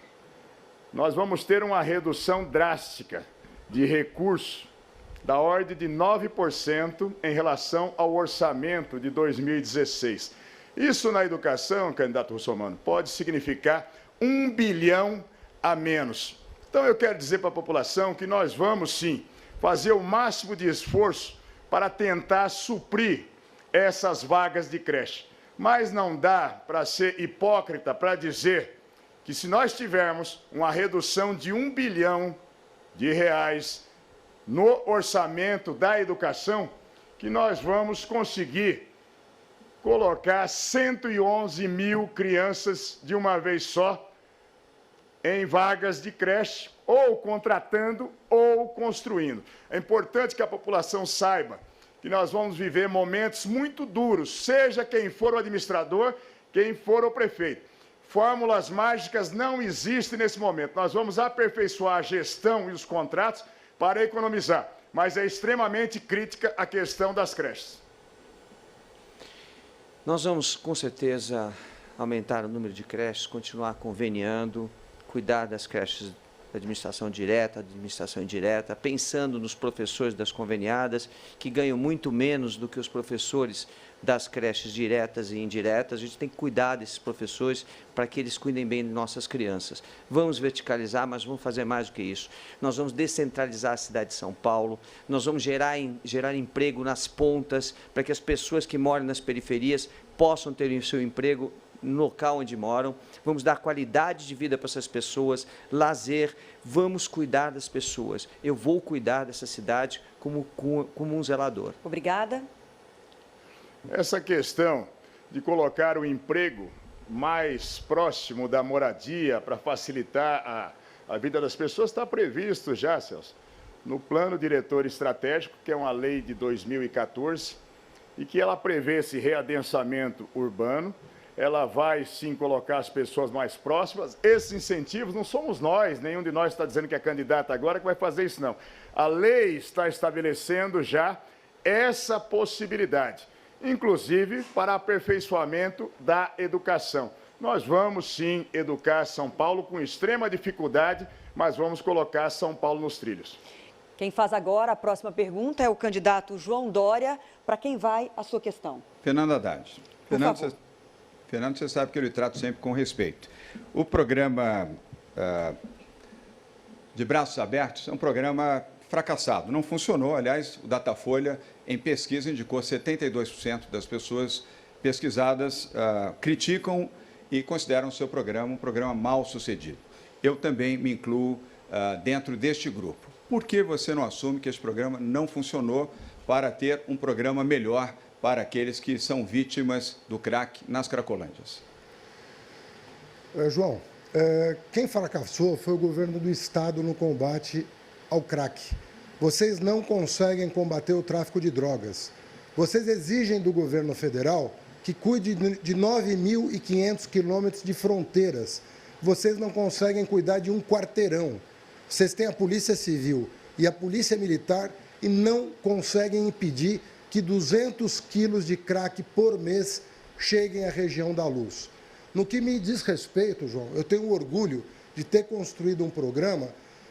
Nós vamos ter uma redução drástica de recursos da ordem de 9% em relação ao orçamento de 2016. Isso na educação, candidato Russomano, pode significar 1 bilhão a menos. Então, eu quero dizer para a população que nós vamos, sim, fazer o máximo de esforço para tentar suprir essas vagas de creche. Mas não dá para ser hipócrita para dizer que se nós tivermos uma redução de 1 bilhão de reais no orçamento da educação, que nós vamos conseguir colocar 111 mil crianças de uma vez só em vagas de creche, ou contratando ou construindo. É importante que a população saiba que nós vamos viver momentos muito duros, seja quem for o administrador, quem for o prefeito. Fórmulas mágicas não existem nesse momento. Nós vamos aperfeiçoar a gestão e os contratos para economizar, mas é extremamente crítica a questão das creches. Nós vamos, com certeza, aumentar o número de creches, continuar conveniando, cuidar das creches da administração direta, administração indireta, pensando nos professores das conveniadas, que ganham muito menos do que os professores das creches diretas e indiretas. A gente tem que cuidar desses professores para que eles cuidem bem de nossas crianças. Vamos verticalizar, mas vamos fazer mais do que isso. Nós vamos descentralizar a cidade de São Paulo, nós vamos gerar emprego nas pontas, para que as pessoas que moram nas periferias possam ter o seu emprego no local onde moram, vamos dar qualidade de vida para essas pessoas, lazer, vamos cuidar das pessoas. Eu vou cuidar dessa cidade como um zelador. Obrigada. Essa questão de colocar o emprego mais próximo da moradia para facilitar a vida das pessoas está previsto já, Celso, no Plano Diretor Estratégico, que é uma lei de 2014, e que ela prevê esse readensamento urbano. Ela vai, sim, colocar as pessoas mais próximas. Esses incentivos não somos nós, nenhum de nós está dizendo que é candidato agora que vai fazer isso, não. A lei está estabelecendo já essa possibilidade, inclusive para aperfeiçoamento da educação. Nós vamos, sim, educar São Paulo com extrema dificuldade, mas vamos colocar São Paulo nos trilhos. Quem faz agora a próxima pergunta é o candidato João Dória. Para quem vai a sua questão? Fernando Haddad. Fernando, você sabe que eu lhe trato sempre com respeito. O programa de braços abertos é um programa fracassado, não funcionou. Aliás, o Datafolha, em pesquisa, indicou 72% das pessoas pesquisadas criticam e consideram o seu programa um programa mal sucedido. Eu também me incluo dentro deste grupo. Por que você não assume que esse programa não funcionou para ter um programa melhor para aqueles que são vítimas do crack nas Cracolândias? João, quem fracassou foi o governo do Estado no combate ao crack. Vocês não conseguem combater o tráfico de drogas. Vocês exigem do governo federal que cuide de 9.500 quilômetros de fronteiras. Vocês não conseguem cuidar de um quarteirão. Vocês têm a Polícia Civil e a Polícia Militar e não conseguem impedir que 200 quilos de crack por mês cheguem à região da Luz. No que me diz respeito, João, eu tenho orgulho de ter construído um programa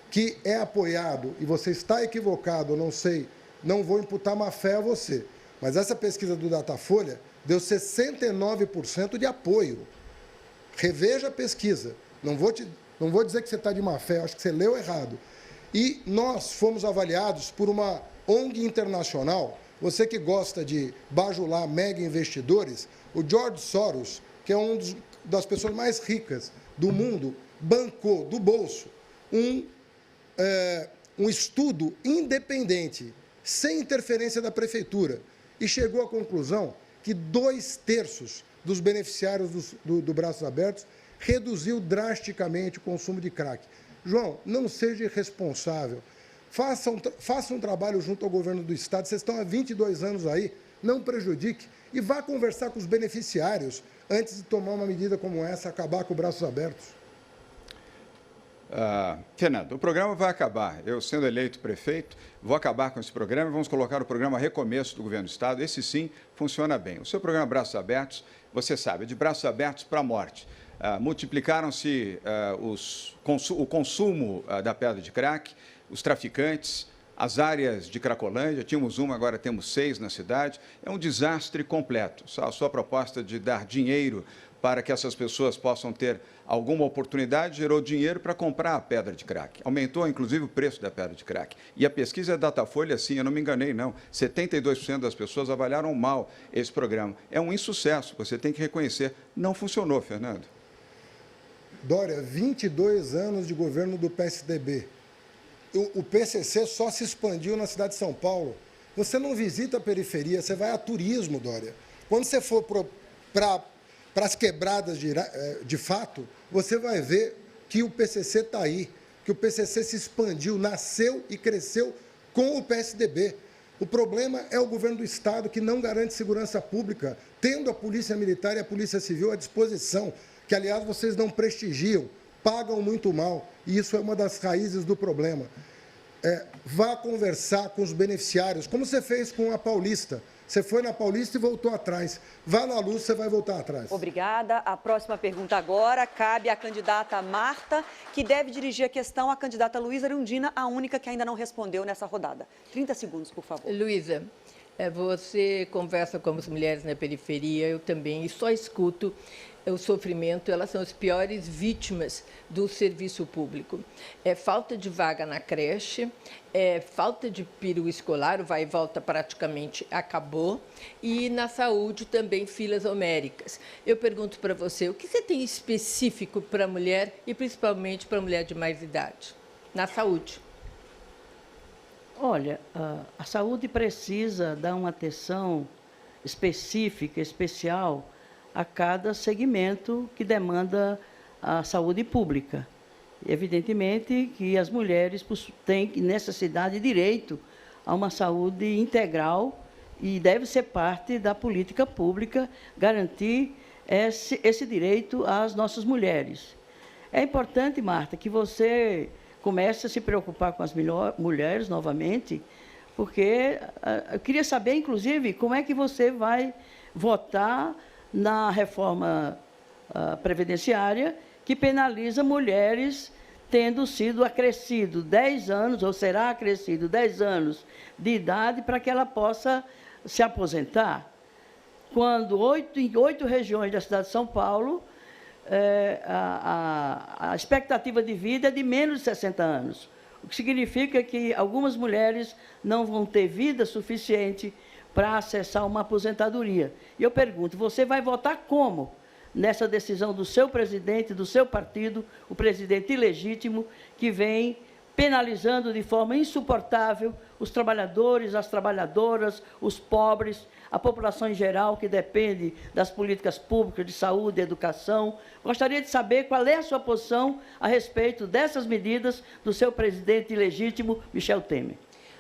que é apoiado, e você está equivocado, eu não sei, não vou imputar má fé a você, mas essa pesquisa do Datafolha deu 69% de apoio. Reveja a pesquisa, não vou dizer que você está de má fé, acho que você leu errado. E nós fomos avaliados por uma ONG internacional. Você que gosta de bajular mega investidores, o George Soros, que é uma das pessoas mais ricas do mundo, bancou do bolso um estudo independente, sem interferência da prefeitura, e chegou à conclusão que 2/3 dos beneficiários do Braços Abertos reduziu drasticamente o consumo de crack. João, não seja irresponsável. Faça um trabalho junto ao governo do Estado. Vocês estão há 22 anos aí, não prejudique. E vá conversar com os beneficiários antes de tomar uma medida como essa, acabar com braços abertos. Fernando, o programa vai acabar. Eu, sendo eleito prefeito, vou acabar com esse programa e vamos colocar o programa Recomeço do Governo do Estado. Esse sim funciona bem. O seu programa Braços Abertos, você sabe, é de braços abertos para a morte. Multiplicaram-se o consumo da pedra de crack, os traficantes, as áreas de Cracolândia, tínhamos uma, agora temos 6 na cidade. É um desastre completo. A sua proposta de dar dinheiro para que essas pessoas possam ter alguma oportunidade gerou dinheiro para comprar a pedra de crack. Aumentou, inclusive, o preço da pedra de crack. E a pesquisa é Datafolha, sim, eu não me enganei, não. 72% das pessoas avaliaram mal esse programa. É um insucesso, você tem que reconhecer. Não funcionou, Fernando. Dória, 22 anos de governo do PSDB. O PCC só se expandiu na cidade de São Paulo. Você não visita a periferia, você vai a turismo, Dória. Quando você for para as quebradas de fato, você vai ver que o PCC está aí, que o PCC se expandiu, nasceu e cresceu com o PSDB. O problema é o governo do Estado que não garante segurança pública, tendo a Polícia Militar e a Polícia Civil à disposição, que, aliás, vocês não prestigiam, pagam muito mal, e isso é uma das raízes do problema. Vá conversar com os beneficiários, como você fez com a Paulista. Você foi na Paulista e voltou atrás. Vá na Luz, você vai voltar atrás. Obrigada. A próxima pergunta agora cabe à candidata Marta, que deve dirigir a questão à candidata Luísa Erundina, a única que ainda não respondeu nessa rodada. 30 segundos, por favor. Luísa, você conversa com as mulheres na periferia, eu também, e só escuto o sofrimento. Elas são as piores vítimas do serviço público. É falta de vaga na creche, é falta de período escolar, o vai e volta praticamente acabou, e na saúde também filas homéricas. Eu pergunto para você, o que você tem específico para a mulher e principalmente para a mulher de mais idade, na saúde? Olha, a saúde precisa dar uma atenção específica, especial, a cada segmento que demanda a saúde pública. Evidentemente que as mulheres têm necessidade e direito a uma saúde integral e deve ser parte da política pública garantir esse direito às nossas mulheres. É importante, Marta, que você comece a se preocupar com as mulheres novamente, porque eu queria saber, inclusive, como é que você vai votar na reforma previdenciária que penaliza mulheres tendo sido acrescido 10 anos, ou será acrescido 10 anos de idade para que ela possa se aposentar. Quando em 8 regiões da cidade de São Paulo, a expectativa de vida é de menos de 60 anos, o que significa que algumas mulheres não vão ter vida suficiente para acessar uma aposentadoria. E eu pergunto, você vai votar como nessa decisão do seu presidente, do seu partido, o presidente ilegítimo, que vem penalizando de forma insuportável os trabalhadores, as trabalhadoras, os pobres, a população em geral que depende das políticas públicas de saúde e educação? Gostaria de saber qual é a sua posição a respeito dessas medidas do seu presidente ilegítimo, Michel Temer.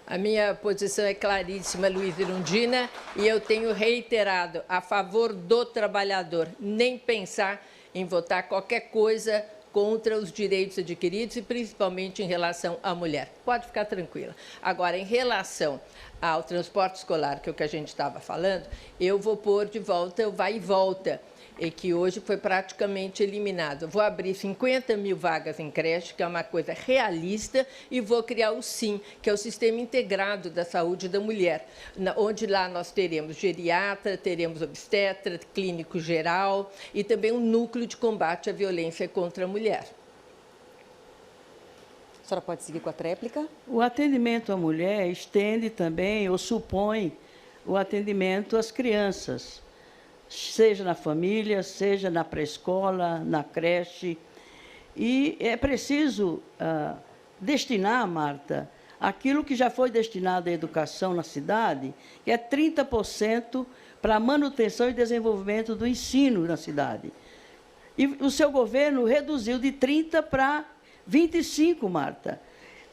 A minha posição é claríssima, Luísa Erundina, e eu tenho reiterado a favor do trabalhador, nem pensar em votar qualquer coisa contra os direitos adquiridos e principalmente em relação à mulher. Pode ficar tranquila. Agora, em relação ao transporte escolar, que é o que a gente estava falando, eu vou pôr de volta o vai e volta, e que hoje foi praticamente eliminado. Vou abrir 50 mil vagas em creche, que é uma coisa realista, e vou criar o SIM, que é o Sistema Integrado da Saúde da Mulher, onde lá nós teremos geriatra, teremos obstetra, clínico geral e também um núcleo de combate à violência contra a mulher. A senhora pode seguir com a tréplica? O atendimento à mulher estende também, ou supõe, o atendimento às crianças, seja na família, seja na pré-escola, na creche. E é preciso destinar, Marta, aquilo que já foi destinado à educação na cidade, que é 30% para a manutenção e desenvolvimento do ensino na cidade. E o seu governo reduziu de 30% para 25%, Marta.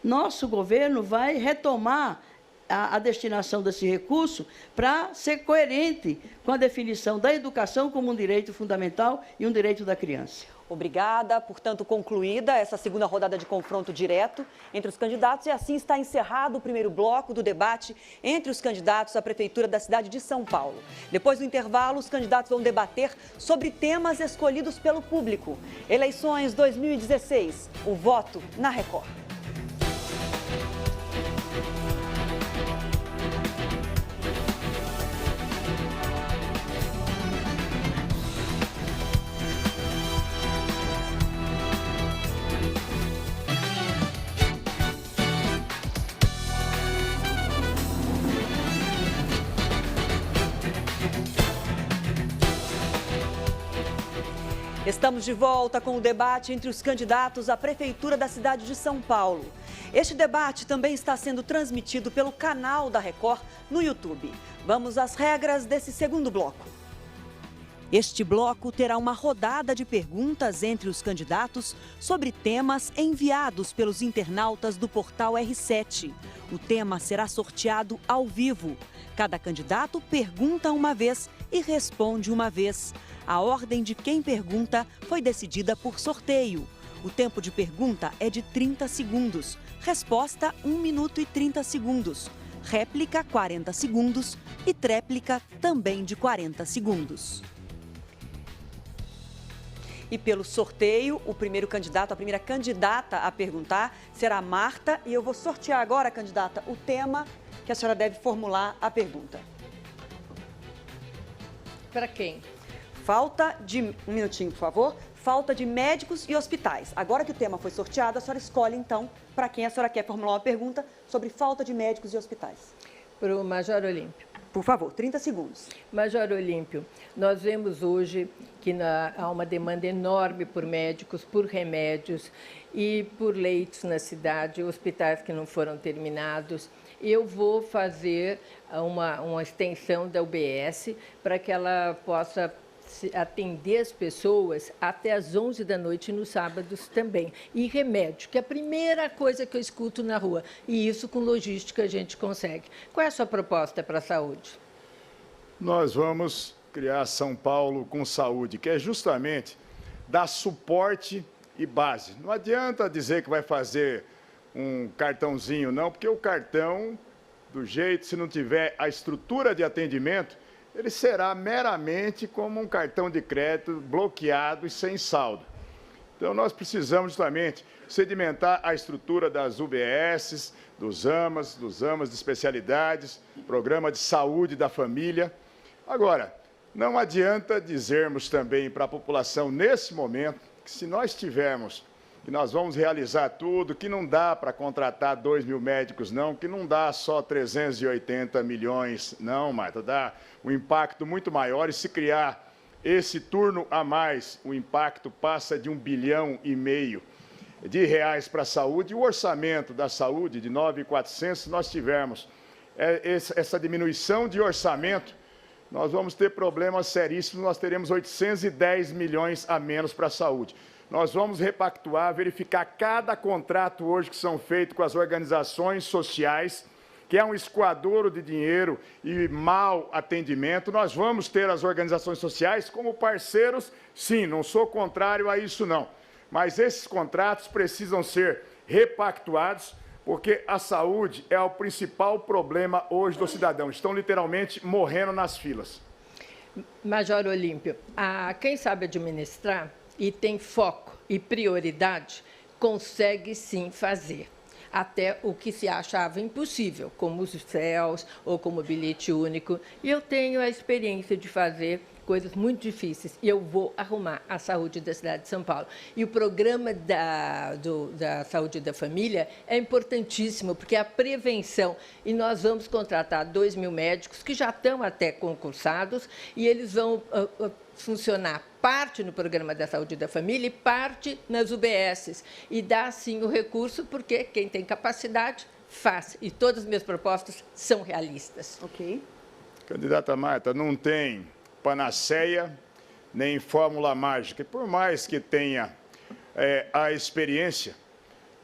nosso governo vai retomar a destinação desse recurso para ser coerente com a definição da educação como um direito fundamental e um direito da criança. Obrigada. Portanto, concluída essa segunda rodada de confronto direto entre os candidatos, e assim está encerrado o primeiro bloco do debate entre os candidatos à Prefeitura da cidade de São Paulo. Depois do intervalo, os candidatos vão debater sobre temas escolhidos pelo público. Eleições 2016, o voto na Record. Estamos de volta com o debate entre os candidatos à Prefeitura da cidade de São Paulo. Este debate também está sendo transmitido pelo canal da Record no YouTube. Vamos às regras desse segundo bloco. Este bloco terá uma rodada de perguntas entre os candidatos sobre temas enviados pelos internautas do portal R7. O tema será sorteado ao vivo. Cada candidato pergunta uma vez e responde uma vez. A ordem de quem pergunta foi decidida por sorteio. O tempo de pergunta é de 30 segundos. Resposta, 1 minuto e 30 segundos. Réplica, 40 segundos. E tréplica, também de 40 segundos. E pelo sorteio, o primeiro candidato, a primeira candidata a perguntar será a Marta. E eu vou sortear agora, candidata, o tema que a senhora deve formular a pergunta. Para quem? Falta de... Um minutinho, por favor. Falta de médicos e hospitais. Agora que o tema foi sorteado, a senhora escolhe, então, para quem a senhora quer formular uma pergunta sobre falta de médicos e hospitais. Para o Major Olímpio. Por favor, 30 segundos. Major Olímpio, nós vemos hoje que há uma demanda enorme por médicos, por remédios e por leitos na cidade, hospitais que não foram terminados. Eu vou fazer uma extensão da UBS para que ela possa atender as pessoas até às 11 da noite nos sábados também. E remédio, que é a primeira coisa que eu escuto na rua. E isso com logística a gente consegue. Qual é a sua proposta para a saúde? Nós vamos criar São Paulo com saúde, que é justamente dar suporte e base. Não adianta dizer que vai fazer um cartãozinho, não, porque o cartão, do jeito, se não tiver a estrutura de atendimento, ele será meramente como um cartão de crédito bloqueado e sem saldo. Então, nós precisamos justamente sedimentar a estrutura das UBSs, dos AMAs de especialidades, programa de saúde da família. Agora, não adianta dizermos também para a população, nesse momento, que se nós tivermos, que nós vamos realizar tudo, que não dá para contratar 2 mil médicos, não, que não dá só 380 milhões, não, Marta, dá um impacto muito maior, e se criar esse turno a mais, o impacto passa de 1,5 bilhão de reais para a saúde, e o orçamento da saúde de 9.400, se nós tivermos essa diminuição de orçamento, nós vamos ter problemas seríssimos, nós teremos 810 milhões a menos para a saúde. Nós vamos repactuar, verificar cada contrato hoje que são feitos com as organizações sociais, que é um escoadouro de dinheiro e mau atendimento. Nós vamos ter as organizações sociais como parceiros, sim, não sou contrário a isso não. Mas esses contratos precisam ser repactuados, porque a saúde é o principal problema hoje do cidadão. Estão literalmente morrendo nas filas. Major Olímpio, quem sabe administrar e tem foco e prioridade, consegue sim fazer. Até o que se achava impossível, como os CELs ou como o bilhete único. E eu tenho a experiência de fazer coisas muito difíceis, e eu vou arrumar a saúde da cidade de São Paulo. E o programa da saúde da família é importantíssimo, porque é a prevenção. E nós vamos contratar 2 mil médicos que já estão até concursados, e eles vão funcionar parte no programa da saúde da família e parte nas UBSs. E dá, sim, o recurso, porque quem tem capacidade faz. E todas as minhas propostas são realistas. Ok. Candidata Marta, não tem panaceia, nem fórmula mágica. Por mais que tenha a experiência,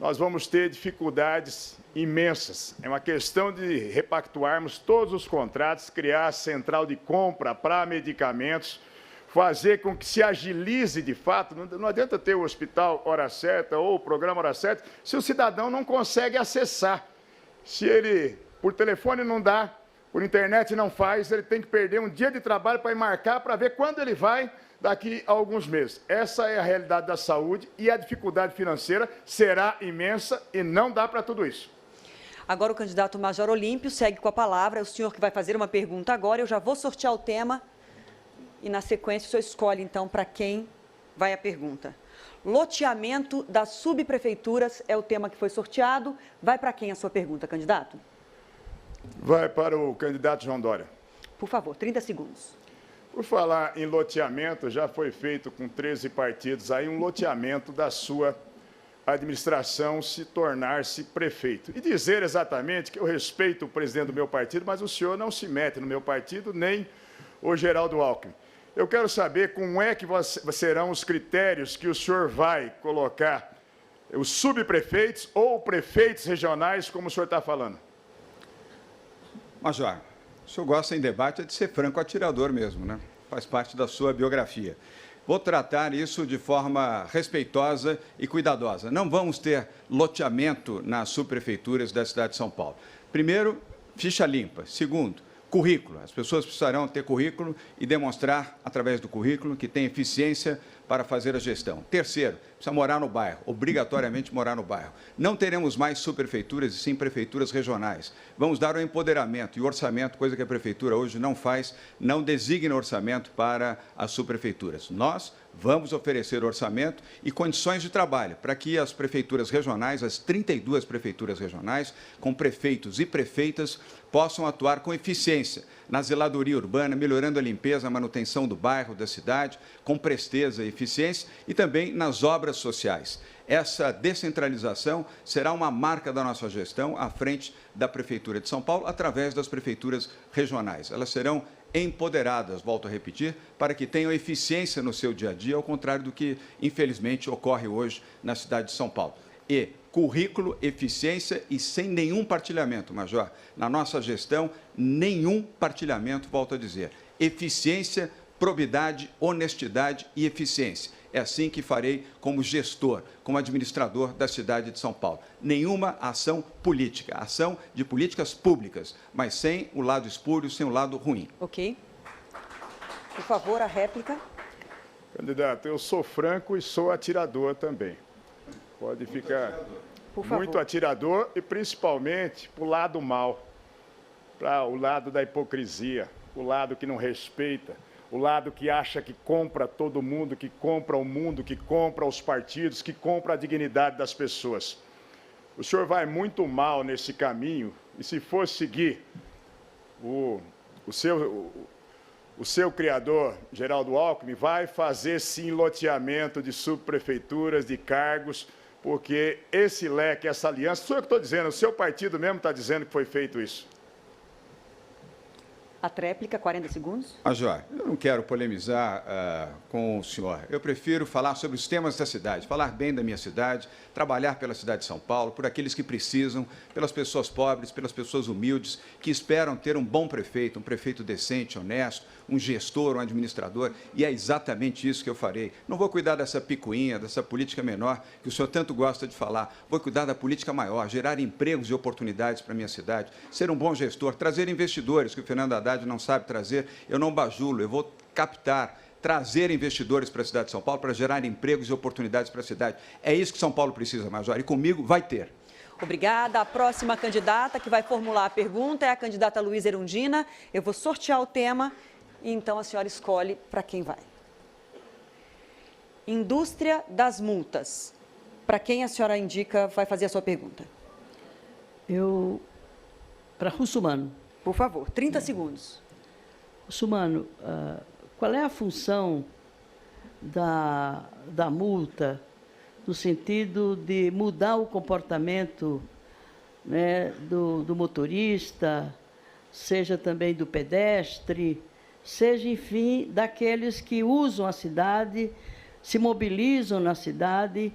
nós vamos ter dificuldades imensas. É uma questão de repactuarmos todos os contratos, criar a central de compra para medicamentos, fazer com que se agilize de fato. Não adianta ter o hospital hora certa ou o programa hora certa se o cidadão não consegue acessar. Se ele, por telefone não dá, por internet não faz, ele tem que perder um dia de trabalho para ir marcar, para ver quando ele vai daqui a alguns meses. Essa é a realidade da saúde e a dificuldade financeira será imensa e não dá para tudo isso. Agora o candidato Major Olímpio segue com a palavra. É o senhor que vai fazer uma pergunta agora. Eu já vou sortear o tema e, na sequência, o senhor escolhe, então, para quem vai a pergunta. Loteamento das subprefeituras é o tema que foi sorteado. Vai para quem a sua pergunta, candidato? Vai para o candidato João Dória. Por favor, 30 segundos. Por falar em loteamento, já foi feito com 13 partidos aí um loteamento da sua administração se tornar-se prefeito. E dizer exatamente que eu respeito o presidente do meu partido, mas o senhor não se mete no meu partido, nem o Geraldo Alckmin. Eu quero saber como é que serão os critérios que o senhor vai colocar os subprefeitos ou prefeitos regionais, como o senhor está falando. Major, o senhor gosta em debate de ser franco atirador mesmo, né? Faz parte da sua biografia. Vou tratar isso de forma respeitosa e cuidadosa. Não vamos ter loteamento nas subprefeituras da cidade de São Paulo. Primeiro, ficha limpa. Segundo, currículo. As pessoas precisarão ter currículo e demonstrar, através do currículo, que tem eficiência para fazer a gestão. Terceiro, precisa morar no bairro, obrigatoriamente morar no bairro. Não teremos mais subprefeituras e sim prefeituras regionais. Vamos dar o empoderamento e o orçamento, coisa que a prefeitura hoje não faz, não designa orçamento para as subprefeituras. Nós vamos oferecer orçamento e condições de trabalho para que as prefeituras regionais, as 32 prefeituras regionais, com prefeitos e prefeitas, possam atuar com eficiência na zeladoria urbana, melhorando a limpeza, a manutenção do bairro, da cidade, com presteza e eficiência, e também nas obras sociais. Essa descentralização será uma marca da nossa gestão à frente da Prefeitura de São Paulo, através das prefeituras regionais. Elas serão empoderadas, volto a repetir, para que tenham eficiência no seu dia a dia, ao contrário do que, infelizmente, ocorre hoje na cidade de São Paulo. E currículo, eficiência e sem nenhum partilhamento, Major. Na nossa gestão, nenhum partilhamento, volto a dizer. Eficiência, probidade, honestidade e eficiência. É assim que farei como gestor, como administrador da cidade de São Paulo. Nenhuma ação política, ação de políticas públicas, mas sem o lado espúrio, sem o lado ruim. Ok. Por favor, a réplica. Candidato, eu sou franco e sou atirador também. Pode ficar muito atirador e principalmente para o lado mal, para o lado da hipocrisia, o lado que não respeita, o lado que acha que compra todo mundo, que compra o mundo, que compra os partidos, que compra a dignidade das pessoas. O senhor vai muito mal nesse caminho e, se for seguir o seu criador, Geraldo Alckmin, vai fazer sim loteamento de subprefeituras, de cargos, porque esse leque, essa aliança, sou eu que estou dizendo, o seu partido mesmo está dizendo que foi feito isso. A tréplica, 40 segundos. Major, eu não quero polemizar com o senhor. Eu prefiro falar sobre os temas da cidade, falar bem da minha cidade, trabalhar pela cidade de São Paulo, por aqueles que precisam, pelas pessoas pobres, pelas pessoas humildes, que esperam ter um bom prefeito, um prefeito decente, honesto, um gestor, um administrador, e é exatamente isso que eu farei. Não vou cuidar dessa picuinha, dessa política menor, que o senhor tanto gosta de falar. Vou cuidar da política maior, gerar empregos e oportunidades para a minha cidade, ser um bom gestor, trazer investidores, que o Fernando Haddad não sabe trazer, eu não bajulo, eu vou captar, trazer investidores para a cidade de São Paulo para gerar empregos e oportunidades para a cidade. É isso que São Paulo precisa, Major, e comigo vai ter. Obrigada. A próxima candidata que vai formular a pergunta é a candidata Luísa Erundina. Eu vou sortear o tema e então a senhora escolhe para quem vai. Indústria das multas. Para quem a senhora indica vai fazer a sua pergunta? Para Russumano. Por favor, 30 segundos. Russumano, qual é a função da multa no sentido de mudar o comportamento, né, do motorista, seja também do pedestre, seja, enfim, daqueles que usam a cidade, se mobilizam na cidade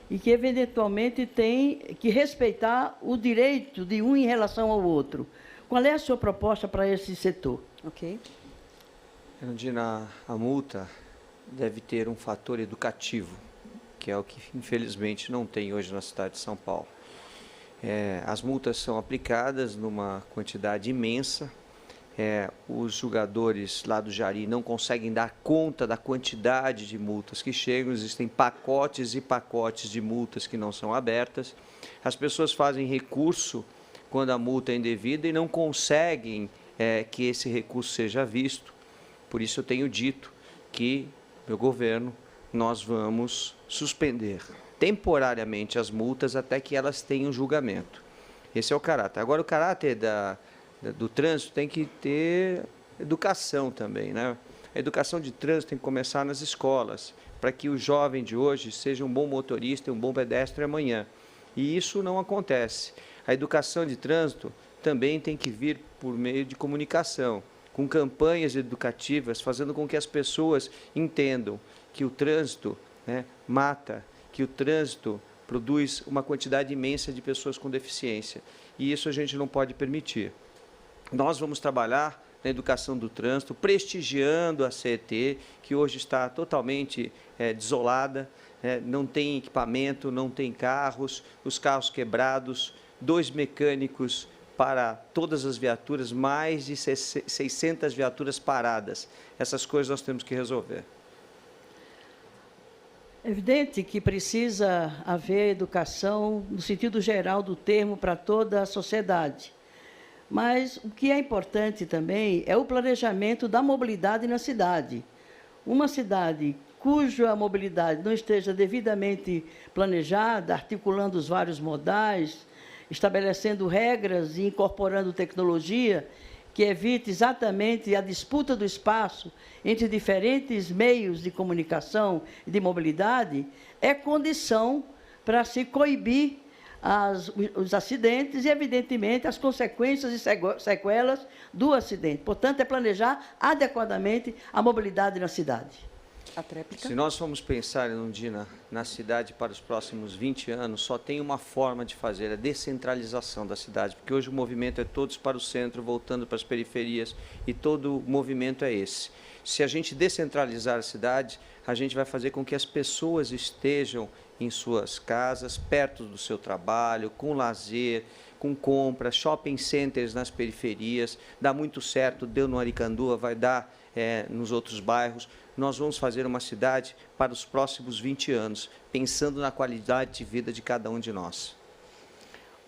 e que, eventualmente, tem que respeitar o direito de um em relação ao outro. Qual é a sua proposta para esse setor? Ok. Erundina, a multa deve ter um fator educativo, que é o que, infelizmente, não tem hoje na cidade de São Paulo. As multas são aplicadas numa quantidade imensa. Os julgadores lá do Jari não conseguem dar conta da quantidade de multas que chegam, existem pacotes e pacotes de multas que não são abertas. As pessoas fazem recurso quando a multa é indevida e não conseguem que esse recurso seja visto. Por isso eu tenho dito que, meu governo, nós vamos suspender temporariamente as multas até que elas tenham julgamento. Esse é o caráter. Agora, o caráter do trânsito tem que ter educação também, né? A educação de trânsito tem que começar nas escolas, para que o jovem de hoje seja um bom motorista e um bom pedestre amanhã. E isso não acontece. A educação de trânsito também tem que vir por meio de comunicação, com campanhas educativas, fazendo com que as pessoas entendam que o trânsito, né, mata, que o trânsito produz uma quantidade imensa de pessoas com deficiência. E isso a gente não pode permitir. Nós vamos trabalhar na educação do trânsito, prestigiando a CET, que hoje está totalmente desolada, não tem equipamento, não tem carros, os carros quebrados, 2 mecânicos para todas as viaturas, mais de 600 viaturas paradas. Essas coisas nós temos que resolver. É evidente que precisa haver educação no sentido geral do termo para toda a sociedade. Mas o que é importante também é o planejamento da mobilidade na cidade. Uma cidade cuja mobilidade não esteja devidamente planejada, articulando os vários modais, estabelecendo regras e incorporando tecnologia que evite exatamente a disputa do espaço entre diferentes meios de comunicação e de mobilidade, é condição para se coibir os acidentes e, evidentemente, as consequências e sequelas do acidente. Portanto, é planejar adequadamente a mobilidade na cidade. A tréplica. Se nós formos pensar, Erundina, na cidade para os próximos 20 anos, só tem uma forma de fazer, a descentralização da cidade, porque hoje o movimento é todos para o centro, voltando para as periferias, e todo o movimento é esse. Se a gente descentralizar a cidade, a gente vai fazer com que as pessoas estejam em suas casas, perto do seu trabalho, com lazer, com compras, shopping centers nas periferias. Dá muito certo, deu no Aricanduva, vai dar nos outros bairros. Nós vamos fazer uma cidade para os próximos 20 anos, pensando na qualidade de vida de cada um de nós.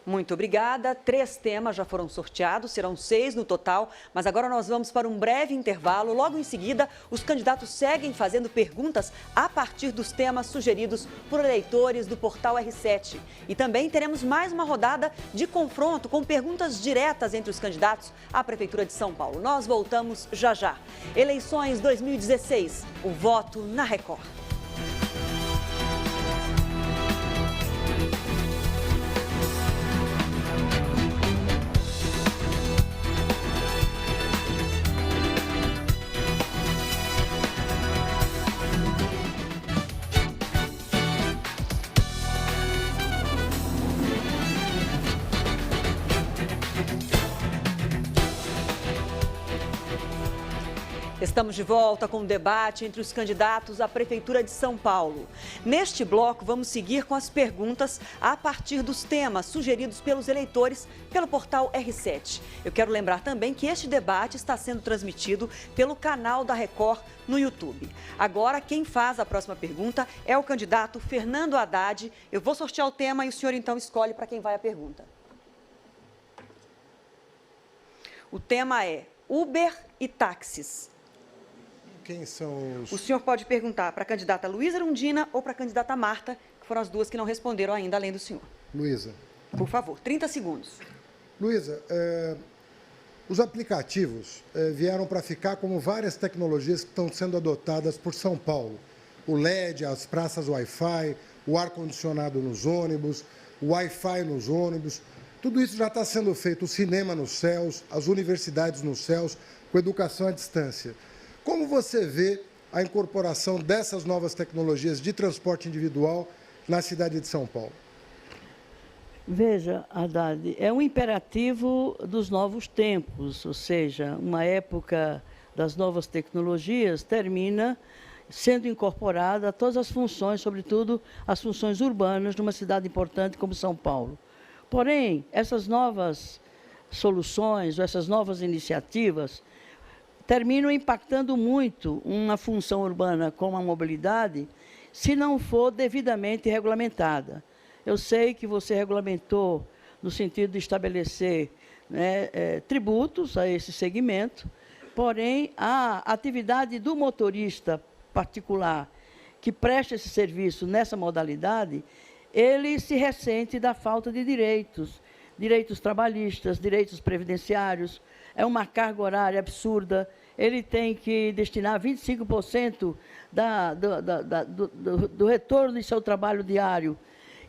Muito obrigada. 3 temas já foram sorteados, serão 6 no total, mas agora nós vamos para um breve intervalo. Logo em seguida, os candidatos seguem fazendo perguntas a partir dos temas sugeridos por eleitores do portal R7. E também teremos mais uma rodada de confronto com perguntas diretas entre os candidatos à Prefeitura de São Paulo. Nós voltamos já já. Eleições 2016, o voto na Record. Estamos de volta com o debate entre os candidatos à Prefeitura de São Paulo. Neste bloco, vamos seguir com as perguntas a partir dos temas sugeridos pelos eleitores pelo portal R7. Eu quero lembrar também que este debate está sendo transmitido pelo canal da Record no YouTube. Agora, quem faz a próxima pergunta é o candidato Fernando Haddad. Eu vou sortear o tema e o senhor, então, escolhe para quem vai a pergunta. O tema é Uber e táxis. Quem são os... O senhor pode perguntar para a candidata Luísa Erundina ou para a candidata Marta, que foram as duas que não responderam ainda, além do senhor. Luísa. Por favor, 30 segundos. Luísa, os aplicativos vieram para ficar como várias tecnologias que estão sendo adotadas por São Paulo. O LED, as praças Wi-Fi, o ar-condicionado nos ônibus, o Wi-Fi nos ônibus. Tudo isso já está sendo feito, o cinema nos céus, as universidades nos céus, com educação à distância. Como você vê a incorporação dessas novas tecnologias de transporte individual na cidade de São Paulo? Veja, Haddad, é um imperativo dos novos tempos, ou seja, uma época das novas tecnologias termina sendo incorporada a todas as funções, sobretudo as funções urbanas, numa cidade importante como São Paulo. Porém, essas novas soluções, essas novas iniciativas, terminam impactando muito uma função urbana como a mobilidade, se não for devidamente regulamentada. Eu sei que você regulamentou no sentido de estabelecer, né, tributos a esse segmento, porém, a atividade do motorista particular que presta esse serviço nessa modalidade, ele se ressente da falta de direitos trabalhistas, direitos previdenciários, é uma carga horária absurda, ele tem que destinar 25% do retorno de seu trabalho diário.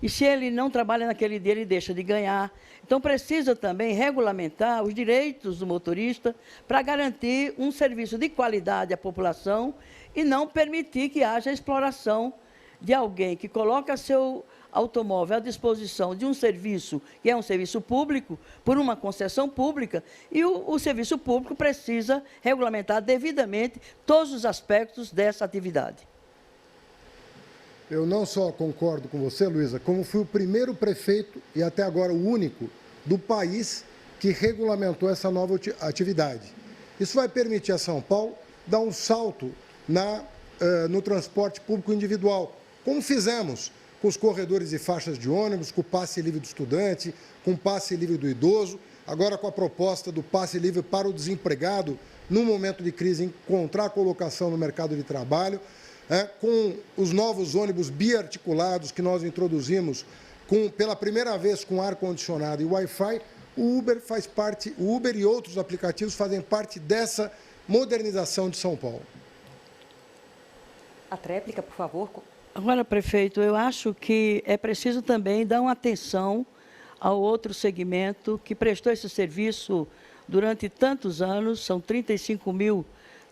E se ele não trabalha naquele dia, ele deixa de ganhar. Então, precisa também regulamentar os direitos do motorista para garantir um serviço de qualidade à população e não permitir que haja exploração de alguém que coloca seu automóvel à disposição de um serviço, que é um serviço público, por uma concessão pública, e o serviço público precisa regulamentar devidamente todos os aspectos dessa atividade. Eu não só concordo com você, Luísa, como fui o primeiro prefeito, e até agora o único, do país que regulamentou essa nova atividade. Isso vai permitir a São Paulo dar um salto no transporte público individual, como fizemos com os corredores e faixas de ônibus, com o passe livre do estudante, com o passe livre do idoso, agora com a proposta do passe livre para o desempregado, no momento de crise, encontrar colocação no mercado de trabalho, com os novos ônibus biarticulados que nós introduzimos pela primeira vez com ar-condicionado e Wi-Fi, o Uber e outros aplicativos fazem parte dessa modernização de São Paulo. A tréplica, por favor. Agora, prefeito, eu acho que é preciso também dar uma atenção ao outro segmento que prestou esse serviço durante tantos anos, são 35 mil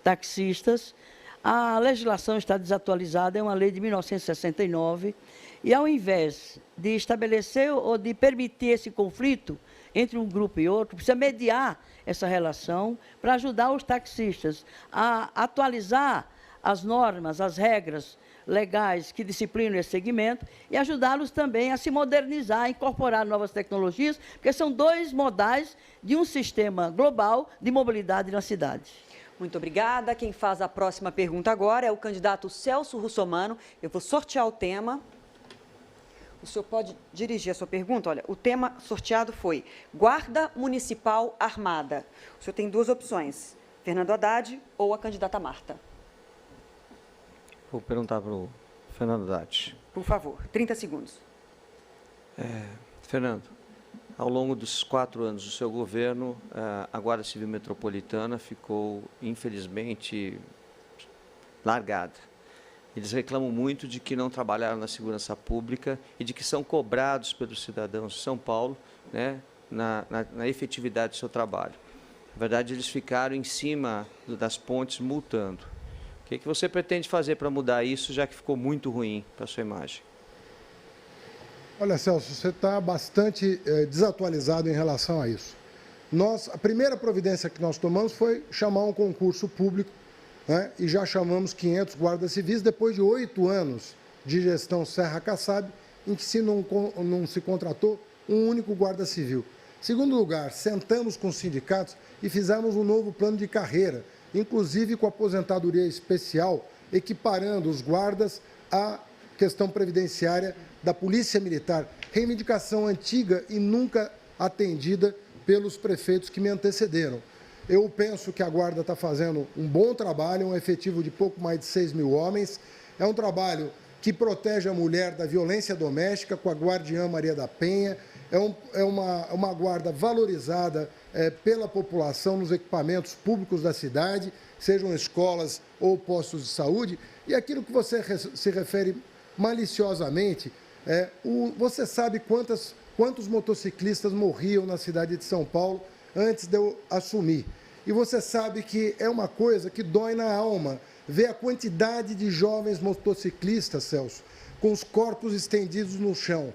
taxistas. A legislação está desatualizada, é uma lei de 1969, e ao invés de estabelecer ou de permitir esse conflito entre um grupo e outro, precisa mediar essa relação para ajudar os taxistas a atualizar as normas, as regras legais que disciplinam esse segmento e ajudá-los também a se modernizar, a incorporar novas tecnologias, porque são dois modais de um sistema global de mobilidade na cidade. Muito obrigada. Quem faz a próxima pergunta agora é o candidato Celso Russomano. Eu vou sortear o tema. O senhor pode dirigir a sua pergunta? Olha, o tema sorteado foi Guarda Municipal Armada. O senhor tem duas opções, Fernando Haddad ou a candidata Marta. Vou perguntar para o Fernando Haddad. Por favor, 30 segundos. Fernando, ao longo dos 4 anos do seu governo, a Guarda Civil Metropolitana ficou, infelizmente, largada. Eles reclamam muito de que não trabalharam na segurança pública e de que são cobrados pelos cidadãos de São Paulo, né, na efetividade do seu trabalho. Na verdade, eles ficaram em cima das pontes multando. O que você pretende fazer para mudar isso, já que ficou muito ruim para a sua imagem? Olha, Celso, você está bastante desatualizado em relação a isso. A primeira providência que nós tomamos foi chamar um concurso público, né, e já chamamos 500 guardas civis depois de 8 anos de gestão Serra Kassab, em que não se contratou um único guarda civil. Segundo lugar, sentamos com os sindicatos e fizemos um novo plano de carreira, inclusive com aposentadoria especial, equiparando os guardas à questão previdenciária da Polícia Militar, reivindicação antiga e nunca atendida pelos prefeitos que me antecederam. Eu penso que a Guarda está fazendo um bom trabalho, um efetivo de pouco mais de 6 mil homens. É um trabalho que protege a mulher da violência doméstica com a Guardiã Maria da Penha. É uma guarda valorizada pela população nos equipamentos públicos da cidade, sejam escolas ou postos de saúde. E aquilo que você se refere maliciosamente, você sabe quantos motociclistas morriam na cidade de São Paulo antes de eu assumir. E você sabe que é uma coisa que dói na alma ver a quantidade de jovens motociclistas, Celso, com os corpos estendidos no chão,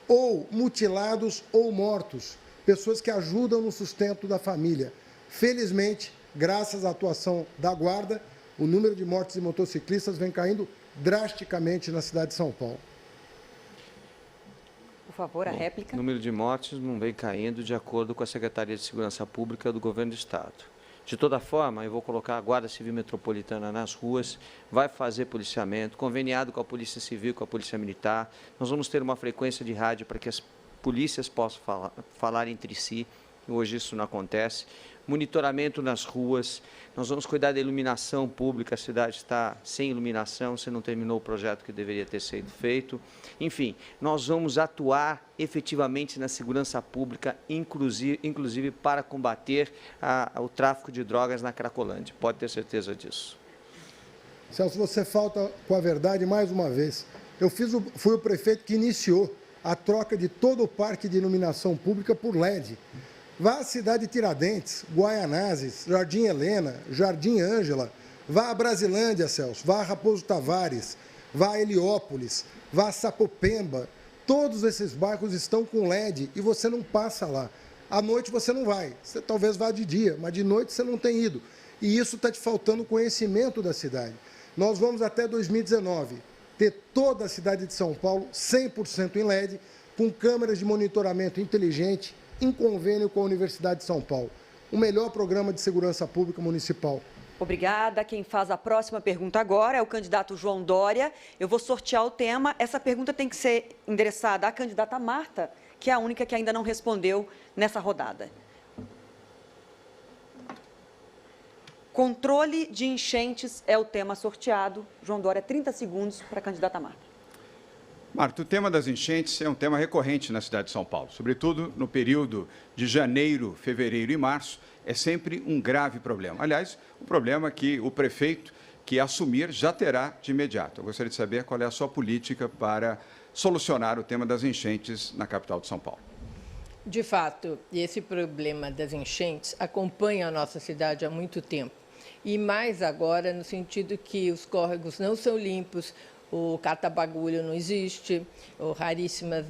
ou mutilados ou mortos, pessoas que ajudam no sustento da família. Felizmente, graças à atuação da Guarda, o número de mortes de motociclistas vem caindo drasticamente na cidade de São Paulo. Por favor, a réplica. O número de mortes não vem caindo de acordo com a Secretaria de Segurança Pública do Governo do Estado. De toda forma, eu vou colocar a Guarda Civil Metropolitana nas ruas, vai fazer policiamento, conveniado com a Polícia Civil, com a Polícia Militar. Nós vamos ter uma frequência de rádio para que as polícias possam falar entre si. Hoje isso não acontece. Monitoramento nas ruas, nós vamos cuidar da iluminação pública, a cidade está sem iluminação, você não terminou o projeto que deveria ter sido feito. Enfim, nós vamos atuar efetivamente na segurança pública, inclusive para combater o tráfico de drogas na Cracolândia, pode ter certeza disso. Celso, você falta com a verdade mais uma vez. Eu fui o prefeito que iniciou a troca de todo o parque de iluminação pública por LED. Vá à cidade de Tiradentes, Guaianazes, Jardim Helena, Jardim Ângela, vá a Brasilândia, Celso, vá a Raposo Tavares, vá a Heliópolis, vá a Sapopemba. Todos esses bairros estão com LED e você não passa lá. À noite você não vai, você talvez vá de dia, mas de noite você não tem ido. E isso está te faltando conhecimento da cidade. Nós vamos até 2019 ter toda a cidade de São Paulo 100% em LED, com câmeras de monitoramento inteligente, em convênio com a Universidade de São Paulo. O melhor programa de segurança pública municipal. Obrigada. Quem faz a próxima pergunta agora é o candidato João Dória. Eu vou sortear o tema. Essa pergunta tem que ser endereçada à candidata Marta, que é a única que ainda não respondeu nessa rodada. Controle de enchentes é o tema sorteado. João Dória, 30 segundos para a candidata Marta. Marta, o tema das enchentes é um tema recorrente na cidade de São Paulo, sobretudo no período de janeiro, fevereiro e março, é sempre um grave problema. Aliás, um problema que o prefeito que assumir já terá de imediato. Eu gostaria de saber qual é a sua política para solucionar o tema das enchentes na capital de São Paulo. De fato, esse problema das enchentes acompanha a nossa cidade há muito tempo. E mais agora, no sentido que os córregos não são limpos, o catabagulho não existe, ou raríssimas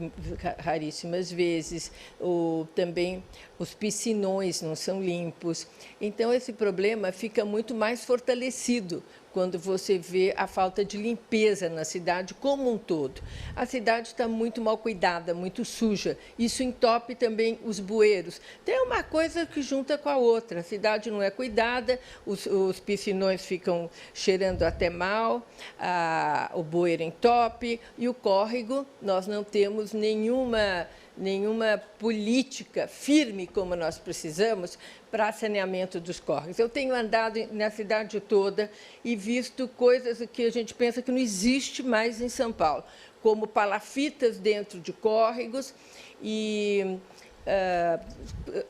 vezes, ou também os piscinões não são limpos. Então, esse problema fica muito mais fortalecido quando você vê a falta de limpeza na cidade como um todo. A cidade está muito mal cuidada, muito suja. Isso entope também os bueiros. Tem uma coisa que junta com a outra. A cidade não é cuidada, os piscinões ficam cheirando até mal, o bueiro entope e o córrego, nós não temos nenhuma política firme como nós precisamos para saneamento dos córregos. Eu tenho andado na cidade toda e visto coisas que a gente pensa que não existe mais em São Paulo, como palafitas dentro de córregos e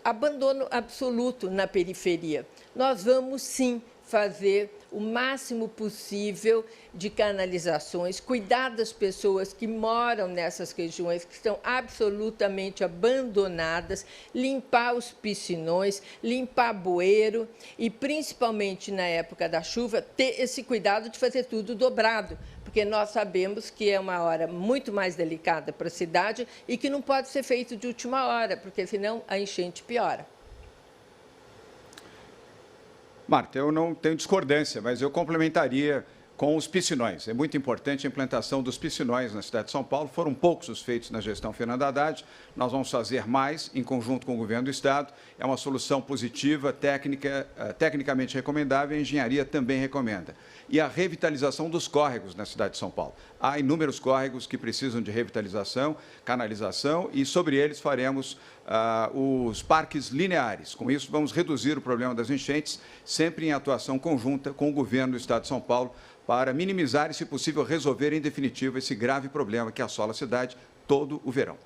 abandono absoluto na periferia. Nós vamos, sim, fazer o máximo possível de canalizações, cuidar das pessoas que moram nessas regiões que estão absolutamente abandonadas, limpar os piscinões, limpar bueiro e, principalmente na época da chuva, ter esse cuidado de fazer tudo dobrado, porque nós sabemos que é uma hora muito mais delicada para a cidade e que não pode ser feito de última hora, porque senão a enchente piora. Marta, eu não tenho discordância, mas eu complementaria com os piscinões. É muito importante a implantação dos piscinões na cidade de São Paulo. Foram poucos os feitos na gestão Fernando Haddad. Nós vamos fazer mais em conjunto com o governo do Estado. É uma solução positiva, tecnicamente recomendável, a engenharia também recomenda. E a revitalização dos córregos na cidade de São Paulo. Há inúmeros córregos que precisam de revitalização, canalização, e sobre eles faremos os parques lineares. Com isso, vamos reduzir o problema das enchentes, sempre em atuação conjunta com o governo do Estado de São Paulo, para minimizar e, se possível, resolver em definitivo esse grave problema que assola a cidade todo o verão.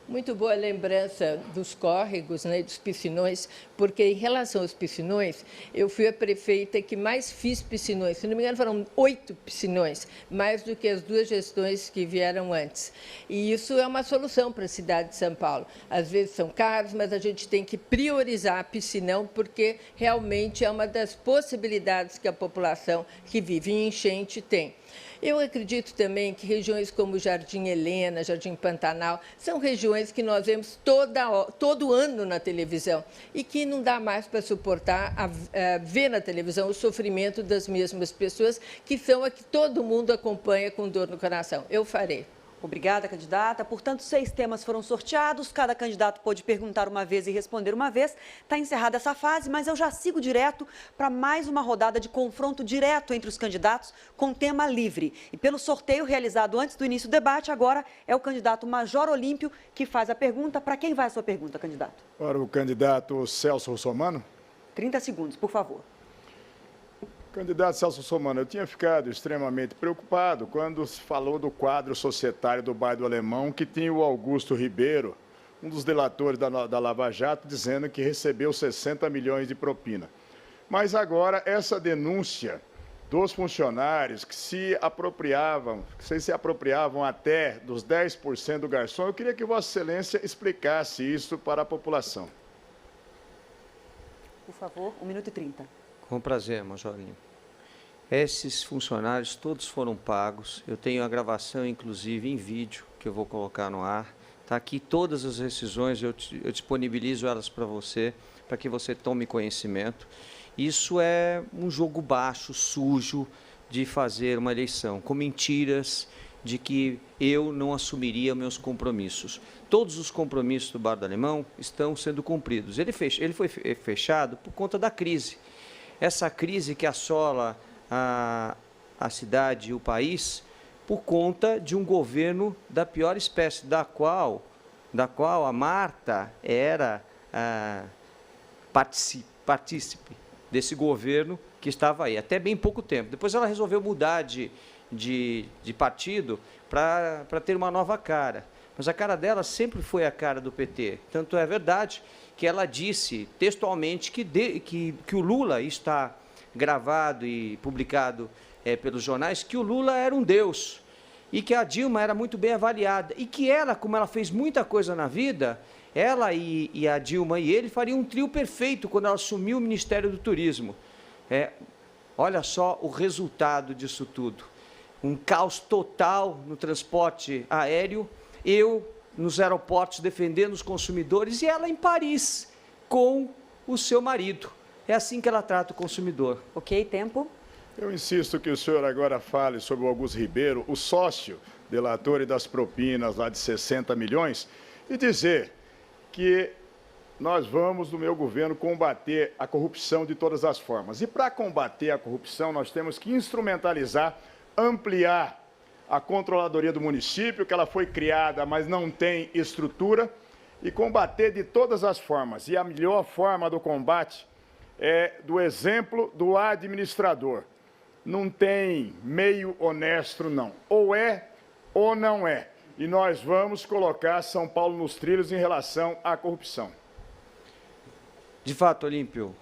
Muito boa lembrança dos córregos, né, dos piscinões, porque em relação aos piscinões, eu fui a prefeita que mais fiz piscinões. Se não me engano, foram 8 piscinões, mais do que as 2 gestões que vieram antes. E isso é uma solução para a cidade de São Paulo. Às vezes são caros, mas a gente tem que priorizar piscinão, porque realmente é uma das possibilidades que a população que vive em enchente tem. Eu acredito também que regiões como Jardim Helena, Jardim Pantanal, são regiões que nós vemos todo ano na televisão e que não dá mais para suportar ver na televisão o sofrimento das mesmas pessoas que são a que todo mundo acompanha com dor no coração. Eu farei. Obrigada, candidata. Portanto, 6 temas foram sorteados, cada candidato pôde perguntar uma vez e responder uma vez. Está encerrada essa fase, mas eu já sigo direto para mais uma rodada de confronto direto entre os candidatos com tema livre. E pelo sorteio realizado antes do início do debate, agora é o candidato Major Olímpio que faz a pergunta. Para quem vai a sua pergunta, candidato? Para o candidato Celso Russomano. 30 segundos, por favor. Candidato Celso Russomano, eu tinha ficado extremamente preocupado quando se falou do quadro societário do bairro do Alemão, que tinha o Augusto Ribeiro, um dos delatores da Lava Jato, dizendo que recebeu 60 milhões de propina. Mas agora, essa denúncia dos funcionários que se apropriavam até dos 10% do garçom, eu queria que Vossa Excelência explicasse isso para a população. Por favor, 1 minuto e 30. Com prazer, Majorinho. Esses funcionários todos foram pagos. Eu tenho a gravação, inclusive, em vídeo, que eu vou colocar no ar. Está aqui todas as rescisões, eu disponibilizo elas para você, para que você tome conhecimento. Isso é um jogo baixo, sujo, de fazer uma eleição, com mentiras de que eu não assumiria meus compromissos. Todos os compromissos do Bar do Alemão estão sendo cumpridos. Ele foi fechado por conta da crise. Essa crise que assola a cidade e o país por conta de um governo da pior espécie, da qual a Marta era partícipe desse governo que estava aí, até bem pouco tempo. Depois ela resolveu mudar de partido para ter uma nova cara. Mas a cara dela sempre foi a cara do PT. Tanto é verdade que ela disse textualmente que o Lula, está gravado e publicado pelos jornais, que o Lula era um deus e que a Dilma era muito bem avaliada e que ela, como ela fez muita coisa na vida, ela e a Dilma e ele fariam um trio perfeito quando ela assumiu o Ministério do Turismo. Olha só o resultado disso tudo. Um caos total no transporte aéreo, eu nos aeroportos defendendo os consumidores e ela em Paris com o seu marido. É assim que ela trata o consumidor. Ok, tempo. Eu insisto que o senhor agora fale sobre o Augusto Ribeiro, o sócio delator das propinas lá de 60 milhões, e dizer que nós vamos, no meu governo, combater a corrupção de todas as formas. E para combater a corrupção, nós temos que instrumentalizar, ampliar a controladoria do município, que ela foi criada, mas não tem estrutura, e combater de todas as formas. E a melhor forma do combate é do exemplo do administrador. Não tem meio honesto, não. Ou é ou não é. E nós vamos colocar São Paulo nos trilhos em relação à corrupção. De fato, Olímpio,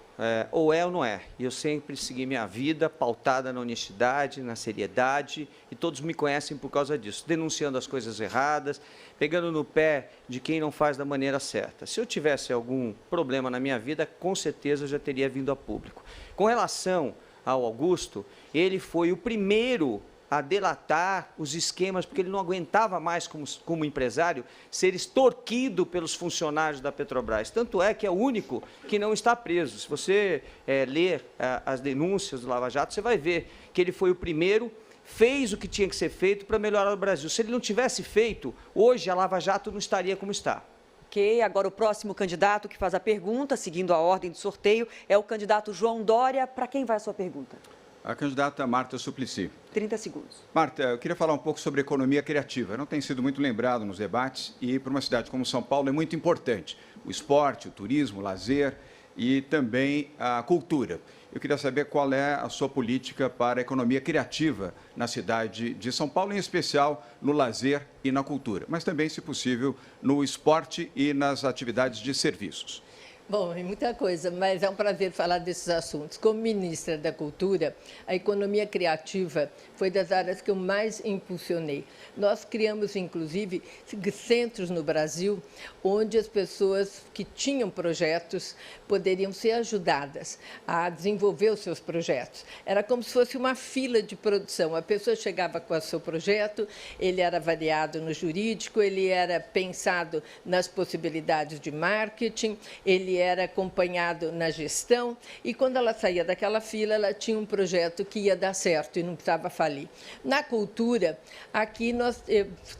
ou é ou não é. E eu sempre segui minha vida pautada na honestidade, na seriedade, e todos me conhecem por causa disso, denunciando as coisas erradas, pegando no pé de quem não faz da maneira certa. Se eu tivesse algum problema na minha vida, com certeza eu já teria vindo a público. Com relação ao Augusto, ele foi o primeiro a delatar os esquemas, porque ele não aguentava mais, como empresário, ser extorquido pelos funcionários da Petrobras. Tanto é que é o único que não está preso. Se você ler as denúncias do Lava Jato, você vai ver que ele foi o primeiro, fez o que tinha que ser feito para melhorar o Brasil. Se ele não tivesse feito, hoje a Lava Jato não estaria como está. Ok, agora o próximo candidato que faz a pergunta, seguindo a ordem do sorteio, é o candidato João Dória. Para quem vai a sua pergunta? A candidata Marta Suplicy. 30 segundos. Marta, eu queria falar um pouco sobre economia criativa. Não tem sido muito lembrado nos debates e, para uma cidade como São Paulo, é muito importante. O esporte, o turismo, o lazer e também a cultura. Eu queria saber qual é a sua política para a economia criativa na cidade de São Paulo, em especial no lazer e na cultura, mas também, se possível, no esporte e nas atividades de serviços. Bom, é muita coisa, mas é um prazer falar desses assuntos. Como ministra da Cultura, a economia criativa foi das áreas que eu mais impulsionei. Nós criamos, inclusive, centros no Brasil, onde as pessoas que tinham projetos poderiam ser ajudadas a desenvolver os seus projetos. Era como se fosse uma fila de produção. A pessoa chegava com o seu projeto, ele era avaliado no jurídico, ele era pensado nas possibilidades de marketing, ele era acompanhado na gestão, e quando ela saía daquela fila, ela tinha um projeto que ia dar certo e não precisava falir. Na cultura, aqui nós,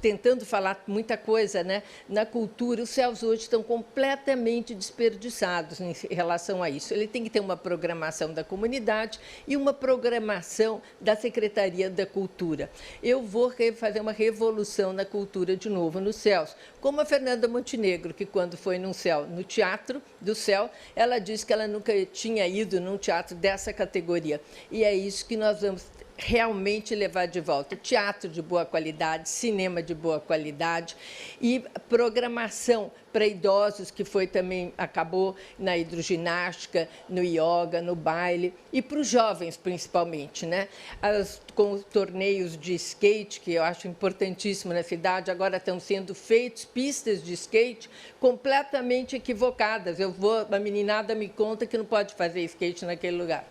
tentando falar muita coisa, né? Na cultura, os céus hoje estão completamente desperdiçados em relação a isso. Ele tem que ter uma programação da comunidade e uma programação da Secretaria da Cultura. Eu vou fazer uma revolução na cultura de novo nos céus, como a Fernanda Montenegro, que quando foi no Teatro do Céu, ela disse que ela nunca tinha ido num teatro dessa categoria. E é isso que nós vamos realmente levar de volta. Teatro de boa qualidade, cinema de boa qualidade e programação para idosos, que foi também, acabou na hidroginástica, no yoga, no baile, e para os jovens, principalmente, né? Com os torneios de skate, que eu acho importantíssimo na cidade, agora estão sendo feitos pistas de skate completamente equivocadas. A meninada me conta que não pode fazer skate naquele lugar.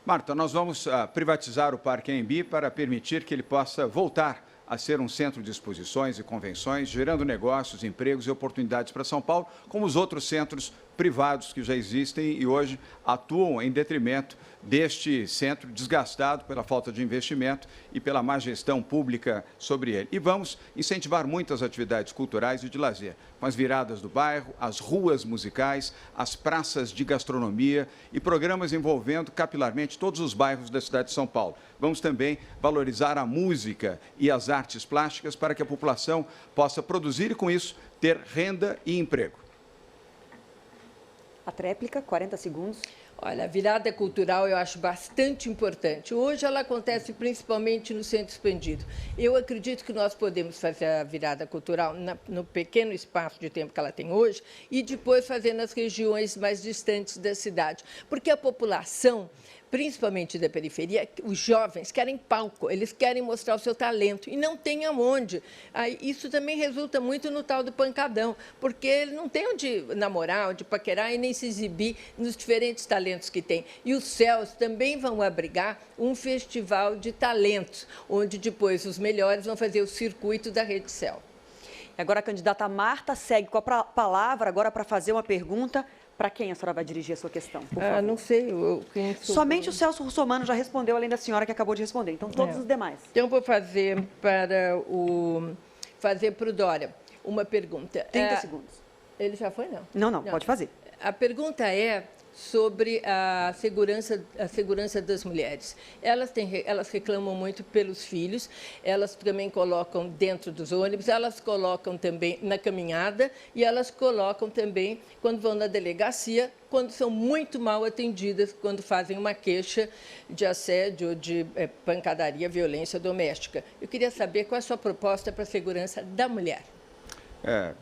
Marta, nós vamos privatizar o Parque Anhembi para permitir que ele possa voltar a ser um centro de exposições e convenções, gerando negócios, empregos e oportunidades para São Paulo, como os outros centros privados que já existem e hoje atuam em detrimento deste centro desgastado pela falta de investimento e pela má gestão pública sobre ele. E vamos incentivar muitas atividades culturais e de lazer, com as viradas do bairro, as ruas musicais, as praças de gastronomia e programas envolvendo capilarmente todos os bairros da cidade de São Paulo. Vamos também valorizar a música e as artes plásticas para que a população possa produzir e, com isso, ter renda e emprego. A tréplica, 40 segundos. Olha, a virada cultural eu acho bastante importante. Hoje ela acontece principalmente no centro expandido. Eu acredito que nós podemos fazer a virada cultural no pequeno espaço de tempo que ela tem hoje e depois fazer nas regiões mais distantes da cidade. Porque a população, principalmente da periferia, os jovens querem palco, eles querem mostrar o seu talento e não tem aonde. Isso também resulta muito no tal do pancadão, porque ele não tem onde namorar, onde paquerar e nem se exibir nos diferentes talentos que tem. E os céus também vão abrigar um festival de talentos, onde depois os melhores vão fazer o circuito da Rede Céu. Agora a candidata Marta segue com a palavra agora para fazer uma pergunta. Para quem a senhora vai dirigir a sua questão, por favor? Não sei. Somente o Celso Russomano já respondeu, além da senhora que acabou de responder. Então, todos os demais. Então, vou fazer para o Dória uma pergunta. 30 segundos. Ele já foi, não? Não, pode fazer. A pergunta é sobre a segurança das mulheres. Elas reclamam muito pelos filhos, elas também colocam dentro dos ônibus, elas colocam também na caminhada e elas colocam também quando vão na delegacia, quando são muito mal atendidas, quando fazem uma queixa de assédio, de pancadaria, violência doméstica. Eu queria saber qual é a sua proposta para a segurança da mulher.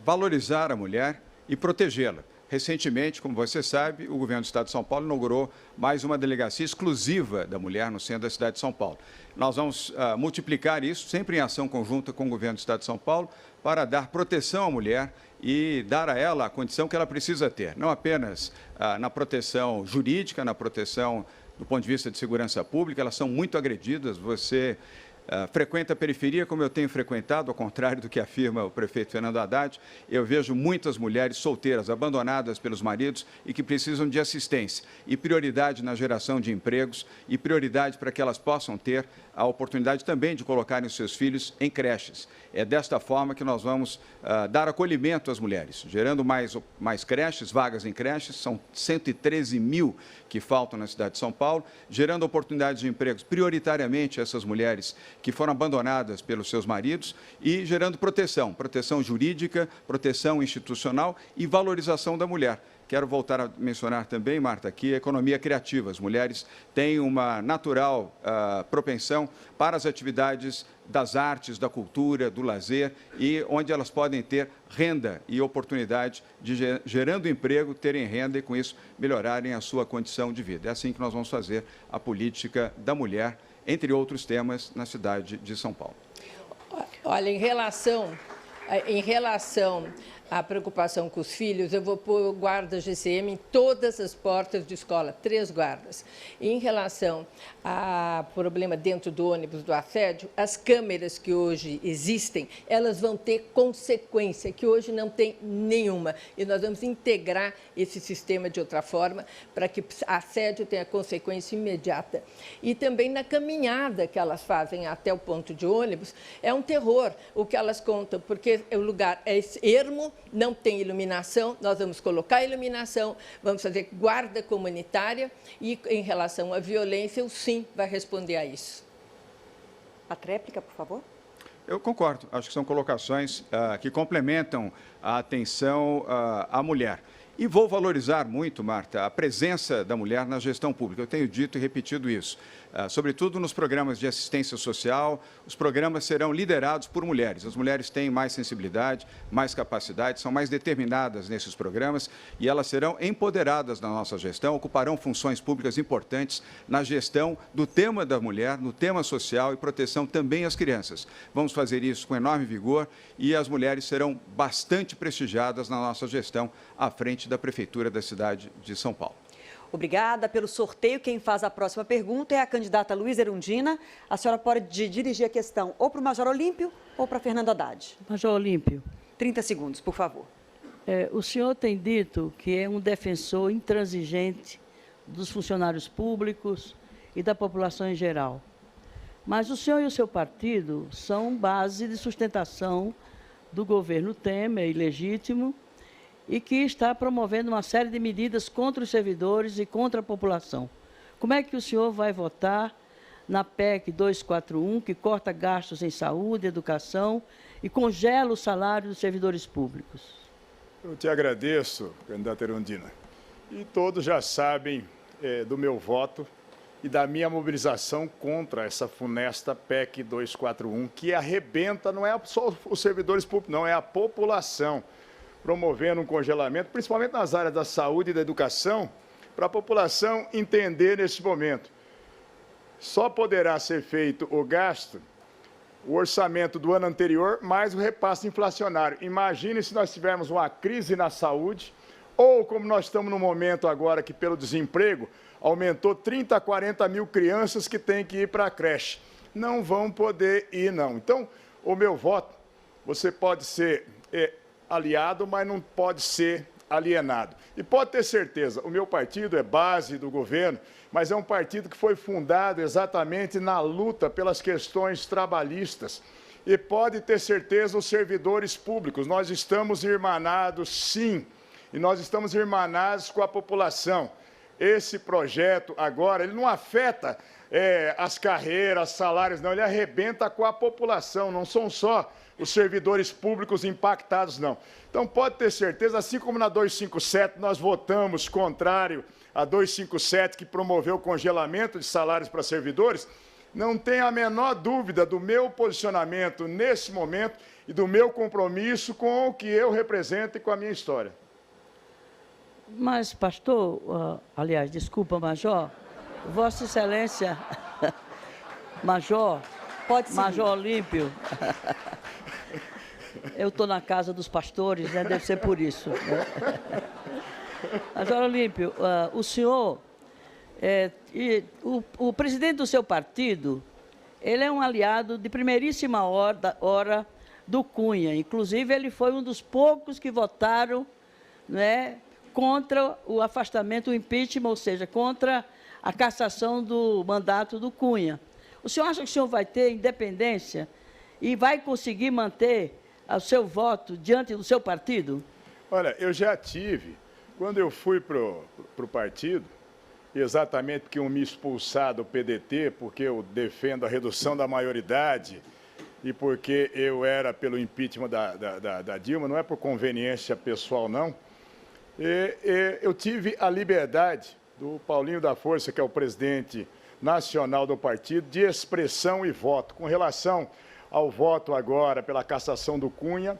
Valorizar a mulher e protegê-la. Recentemente, como você sabe, o governo do Estado de São Paulo inaugurou mais uma delegacia exclusiva da mulher no centro da cidade de São Paulo. Nós vamos multiplicar isso, sempre em ação conjunta com o governo do Estado de São Paulo, para dar proteção à mulher e dar a ela a condição que ela precisa ter, não apenas na proteção jurídica, na proteção do ponto de vista de segurança pública, elas são muito agredidas. Você frequenta a periferia, como eu tenho frequentado, ao contrário do que afirma o prefeito Fernando Haddad, eu vejo muitas mulheres solteiras, abandonadas pelos maridos e que precisam de assistência e prioridade na geração de empregos e prioridade para que elas possam ter a oportunidade também de colocarem os seus filhos em creches. É desta forma que nós vamos dar acolhimento às mulheres, gerando mais creches, vagas em creches, são 113 mil que faltam na cidade de São Paulo, gerando oportunidades de empregos prioritariamente a essas mulheres que foram abandonadas pelos seus maridos e gerando proteção jurídica, proteção institucional e valorização da mulher. Quero voltar a mencionar também, Marta, que a economia criativa. As mulheres têm uma natural propensão para as atividades das artes, da cultura, do lazer, e onde elas podem ter renda e oportunidade de, gerando emprego, terem renda e, com isso, melhorarem a sua condição de vida. É assim que nós vamos fazer a política da mulher, entre outros temas, na cidade de São Paulo. Olha, em relação à preocupação com os filhos, eu vou pôr guarda GCM em todas as portas de escola, 3 guardas. E em relação ao problema dentro do ônibus, do assédio, as câmeras que hoje existem, elas vão ter consequência, que hoje não tem nenhuma. E nós vamos integrar esse sistema de outra forma, para que assédio tenha consequência imediata. E também na caminhada que elas fazem até o ponto de ônibus, é um terror o que elas contam, porque o lugar é ermo, não tem iluminação, nós vamos colocar iluminação, vamos fazer guarda comunitária e, em relação à violência, o SIM vai responder a isso. A tréplica, por favor. Eu concordo. Acho que são colocações que complementam a atenção à mulher. E vou valorizar muito, Marta, a presença da mulher na gestão pública. Eu tenho dito e repetido isso. Sobretudo nos programas de assistência social, os programas serão liderados por mulheres. As mulheres têm mais sensibilidade, mais capacidade, são mais determinadas nesses programas e elas serão empoderadas na nossa gestão, ocuparão funções públicas importantes na gestão do tema da mulher, no tema social e proteção também às crianças. Vamos fazer isso com enorme vigor e as mulheres serão bastante prestigiadas na nossa gestão à frente da Prefeitura da cidade de São Paulo. Obrigada pelo sorteio. Quem faz a próxima pergunta é a candidata Luísa Erundina. A senhora pode dirigir a questão ou para o Major Olímpio ou para Fernando Haddad. Major Olímpio. 30 segundos, por favor. O senhor tem dito que é um defensor intransigente dos funcionários públicos e da população em geral. Mas o senhor e o seu partido são base de sustentação do governo Temer, ilegítimo, e que está promovendo uma série de medidas contra os servidores e contra a população. Como é que o senhor vai votar na PEC 241, que corta gastos em saúde, educação e congela o salário dos servidores públicos? Eu te agradeço, candidata Erundina. E todos já sabem do meu voto e da minha mobilização contra essa funesta PEC 241, que arrebenta, não é só os servidores públicos, não, é a população, promovendo um congelamento, principalmente nas áreas da saúde e da educação, para a população entender nesse momento. Só poderá ser feito o gasto, o orçamento do ano anterior, mais o repasse inflacionário. Imagine se nós tivermos uma crise na saúde, ou como nós estamos no momento agora, que pelo desemprego, aumentou 30 a 40 mil crianças que têm que ir para a creche. Não vão poder ir, não. Então, o meu voto, você pode ser aliado, mas não pode ser alienado. E pode ter certeza, o meu partido é base do governo, mas é um partido que foi fundado exatamente na luta pelas questões trabalhistas. E pode ter certeza, os servidores públicos, nós estamos irmanados, sim, e nós estamos irmanados com a população. Esse projeto agora, ele não afeta as carreiras, salários, não, ele arrebenta com a população, não são só os servidores públicos impactados, não. Então, pode ter certeza, assim como na 257 nós votamos contrário a 257, que promoveu o congelamento de salários para servidores, não tem a menor dúvida do meu posicionamento nesse momento e do meu compromisso com o que eu represento e com a minha história. Mas, pastor, aliás, desculpa, Major, Vossa Excelência, Major, Major Olímpio, eu estou na casa dos pastores, né? Deve ser por isso. Né? Major Olímpio, o senhor, o presidente do seu partido, ele é um aliado de primeiríssima hora do Cunha. Inclusive, ele foi um dos poucos que votaram, né, contra o afastamento, o impeachment, ou seja, contra a cassação do mandato do Cunha. O senhor acha que o senhor vai ter independência e vai conseguir manter o seu voto diante do seu partido? Olha, eu já tive, quando eu fui para o partido, exatamente porque eu me expulsar do PDT, porque eu defendo a redução da maioridade e porque eu era pelo impeachment da Dilma, não é por conveniência pessoal, não. Eu tive a liberdade do Paulinho da Força, que é o presidente nacional do partido, de expressão e voto. Com relação ao voto agora pela cassação do Cunha,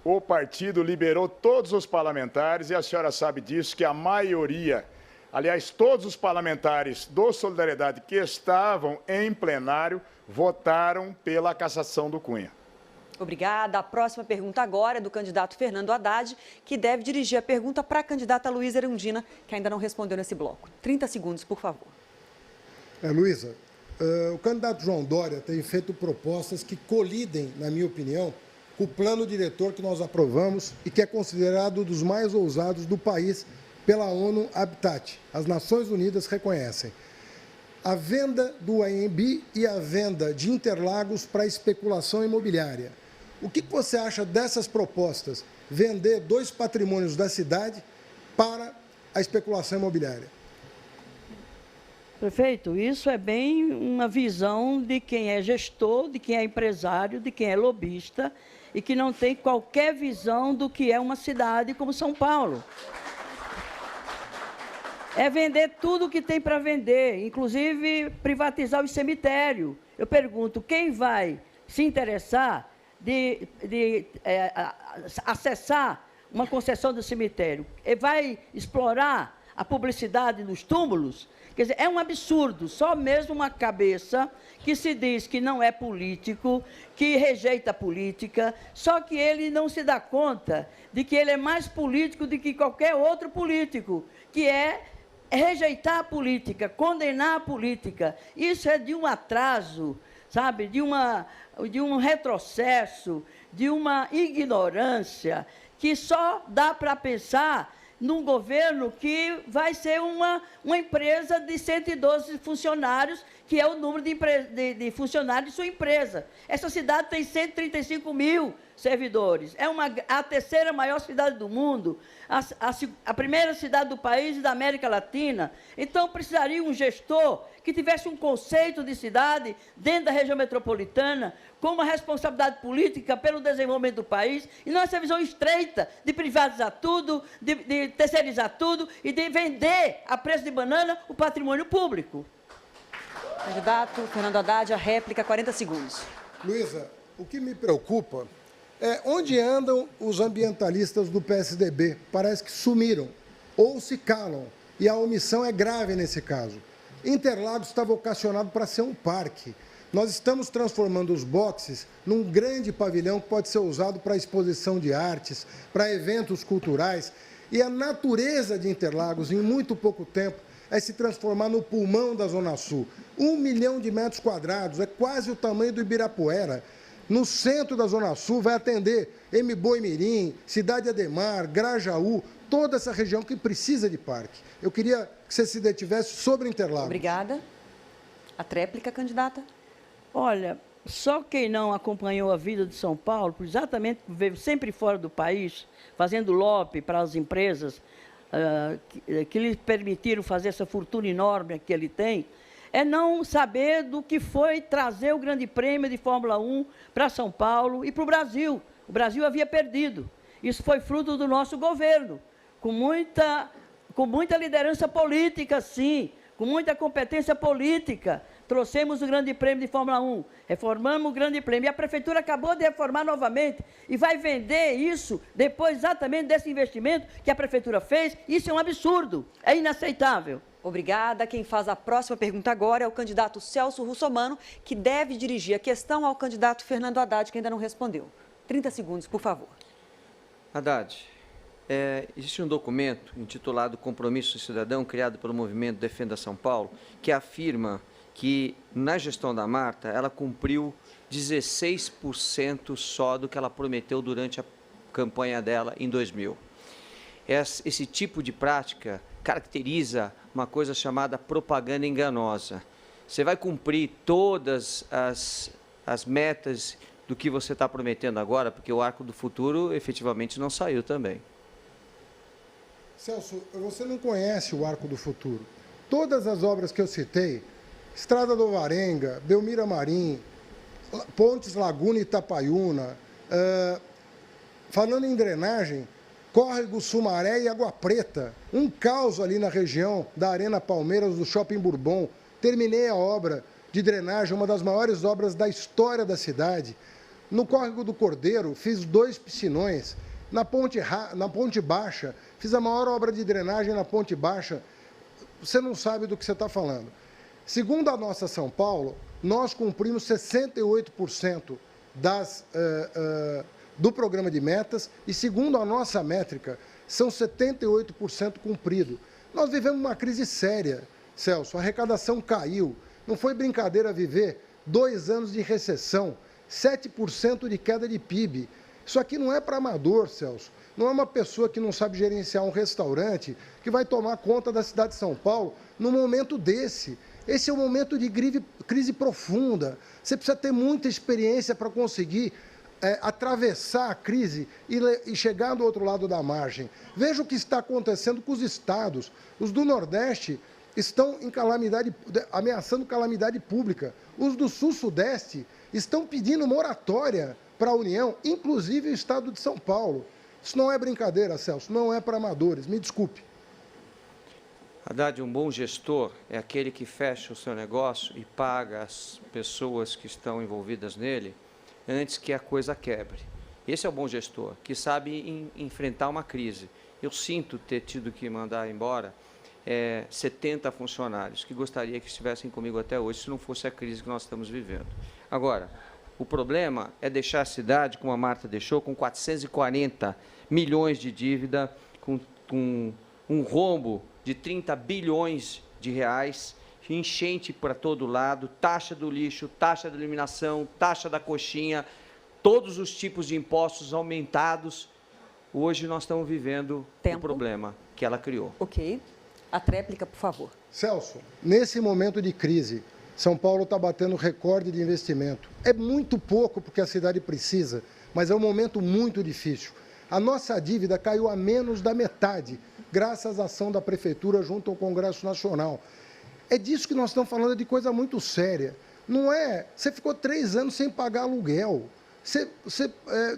o partido liberou todos os parlamentares, e a senhora sabe disso, que a maioria, aliás, todos os parlamentares do Solidariedade que estavam em plenário votaram pela cassação do Cunha. Obrigada. A próxima pergunta agora é do candidato Fernando Haddad, que deve dirigir a pergunta para a candidata Luísa Erundina, que ainda não respondeu nesse bloco. 30 segundos, por favor. Luísa, o candidato João Dória tem feito propostas que colidem, na minha opinião, com o plano diretor que nós aprovamos e que é considerado um dos mais ousados do país pela ONU Habitat. As Nações Unidas reconhecem. A venda do AMB e a venda de Interlagos para especulação imobiliária. O que você acha dessas propostas? Vender 2 patrimônios da cidade para a especulação imobiliária. Prefeito, isso é bem uma visão de quem é gestor, de quem é empresário, de quem é lobista e que não tem qualquer visão do que é uma cidade como São Paulo. É vender tudo o que tem para vender, inclusive privatizar o cemitério. Eu pergunto, quem vai se interessar de acessar uma concessão do cemitério? Vai explorar a publicidade nos túmulos? Quer dizer, é um absurdo, só mesmo uma cabeça que se diz que não é político, que rejeita a política, só que ele não se dá conta de que ele é mais político do que qualquer outro político, que é rejeitar a política, condenar a política. Isso é de um atraso, sabe, de um retrocesso, de uma ignorância, que só dá para pensar num governo que vai ser uma empresa de 112 funcionários, que é o número de funcionários de sua empresa. Essa cidade tem 135 mil servidores. É a terceira maior cidade do mundo, a primeira cidade do país e da América Latina. Então, precisaria um gestor que tivesse um conceito de cidade dentro da região metropolitana, com uma responsabilidade política pelo desenvolvimento do país, e não essa visão estreita de privatizar tudo, de terceirizar tudo e de vender a preço de banana o patrimônio público. Candidato Fernando Haddad, a réplica, 40 segundos. Luísa, o que me preocupa é onde andam os ambientalistas do PSDB. Parece que sumiram ou se calam, e a omissão é grave nesse caso. Interlagos está vocacionado para ser um parque. Nós estamos transformando os boxes num grande pavilhão que pode ser usado para exposição de artes, para eventos culturais. E a natureza de Interlagos, em muito pouco tempo, é se transformar no pulmão da Zona Sul. 1 milhão de metros quadrados, é quase o tamanho do Ibirapuera. No centro da Zona Sul vai atender Embu-Mirim, Cidade Ademar, Grajaú, toda essa região que precisa de parque. Eu queria que você se detivesse sobre Interlagos. Obrigada. A tréplica, candidata. Olha, só quem não acompanhou a vida de São Paulo, exatamente veio sempre fora do país, fazendo lobby para as empresas que lhe permitiram fazer essa fortuna enorme que ele tem, é não saber do que foi trazer o Grande Prêmio de Fórmula 1 para São Paulo e para o Brasil. O Brasil havia perdido. Isso foi fruto do nosso governo, com muita liderança política, sim, com muita competência política. Trouxemos o Grande Prêmio de Fórmula 1, reformamos o Grande Prêmio, e a Prefeitura acabou de reformar novamente e vai vender isso depois exatamente desse investimento que a Prefeitura fez. Isso é um absurdo, é inaceitável. Obrigada. Quem faz a próxima pergunta agora é o candidato Celso Russomano, que deve dirigir a questão ao candidato Fernando Haddad, que ainda não respondeu. 30 segundos, por favor. Haddad, existe um documento intitulado Compromisso Cidadão, criado pelo movimento Defenda São Paulo, que afirma que, na gestão da Marta, ela cumpriu 16% só do que ela prometeu durante a campanha dela em 2000. Esse tipo de prática caracteriza uma coisa chamada propaganda enganosa. Você vai cumprir todas as metas do que você está prometendo agora, porque o Arco do Futuro efetivamente não saiu também. Celso, você não conhece o Arco do Futuro. Todas as obras que eu citei, Estrada do Alvarenga, Belmira Marim, Pontes Laguna e Itapaiúna, falando em drenagem, Córrego Sumaré e Água Preta, um caos ali na região da Arena Palmeiras, do Shopping Bourbon. Terminei a obra de drenagem, uma das maiores obras da história da cidade. No Córrego do Cordeiro, fiz 2 piscinões. Na Ponte Baixa, fiz a maior obra de drenagem na Ponte Baixa. Você não sabe do que você está falando. Segundo a nossa São Paulo, nós cumprimos 68% do programa de metas e, segundo a nossa métrica, são 78% cumprido. Nós vivemos uma crise séria, Celso. A arrecadação caiu. Não foi brincadeira viver 2 anos de recessão, 7% de queda de PIB. Isso aqui não é para amador, Celso. Não é uma pessoa que não sabe gerenciar um restaurante que vai tomar conta da cidade de São Paulo num momento desse. Esse é um momento de crise profunda. Você precisa ter muita experiência para conseguir atravessar a crise e chegar do outro lado da margem. Veja o que está acontecendo com os estados. Os do Nordeste estão em ameaçando calamidade pública. Os do Sul-Sudeste estão pedindo moratória para a União, inclusive o estado de São Paulo. Isso não é brincadeira, Celso, não é para amadores, me desculpe. Haddad, um bom gestor é aquele que fecha o seu negócio e paga as pessoas que estão envolvidas nele antes que a coisa quebre. Esse é o bom gestor, que sabe enfrentar uma crise. Eu sinto ter tido que mandar embora 70 funcionários, que gostaria que estivessem comigo até hoje, se não fosse a crise que nós estamos vivendo. Agora, o problema é deixar a cidade, como a Marta deixou, com 440 milhões de dívida, com um rombo de 30 bilhões de reais, enchente para todo lado, taxa do lixo, taxa da eliminação, taxa da coxinha, todos os tipos de impostos aumentados. Hoje nós estamos vivendo o problema que ela criou. Ok. A tréplica, por favor. Celso, nesse momento de crise, São Paulo está batendo recorde de investimento. É muito pouco porque a cidade precisa, mas é um momento muito difícil. A nossa dívida caiu a menos da metade, graças à ação da Prefeitura junto ao Congresso Nacional. É disso que nós estamos falando, de coisa muito séria. Não é... Você ficou 3 anos sem pagar aluguel. Você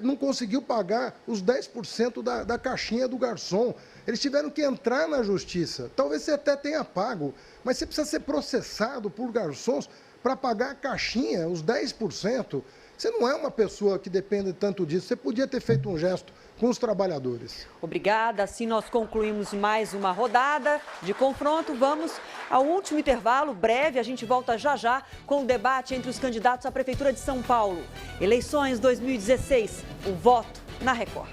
não conseguiu pagar os 10% da caixinha do garçom. Eles tiveram que entrar na justiça. Talvez você até tenha pago, mas você precisa ser processado por garçons para pagar a caixinha, os 10%. Você não é uma pessoa que depende tanto disso. Você podia ter feito um gesto com os trabalhadores. Obrigada. Assim nós concluímos mais uma rodada de confronto. Vamos ao último intervalo, breve. A gente volta já já com o debate entre os candidatos à Prefeitura de São Paulo. Eleições 2016, o voto na Record.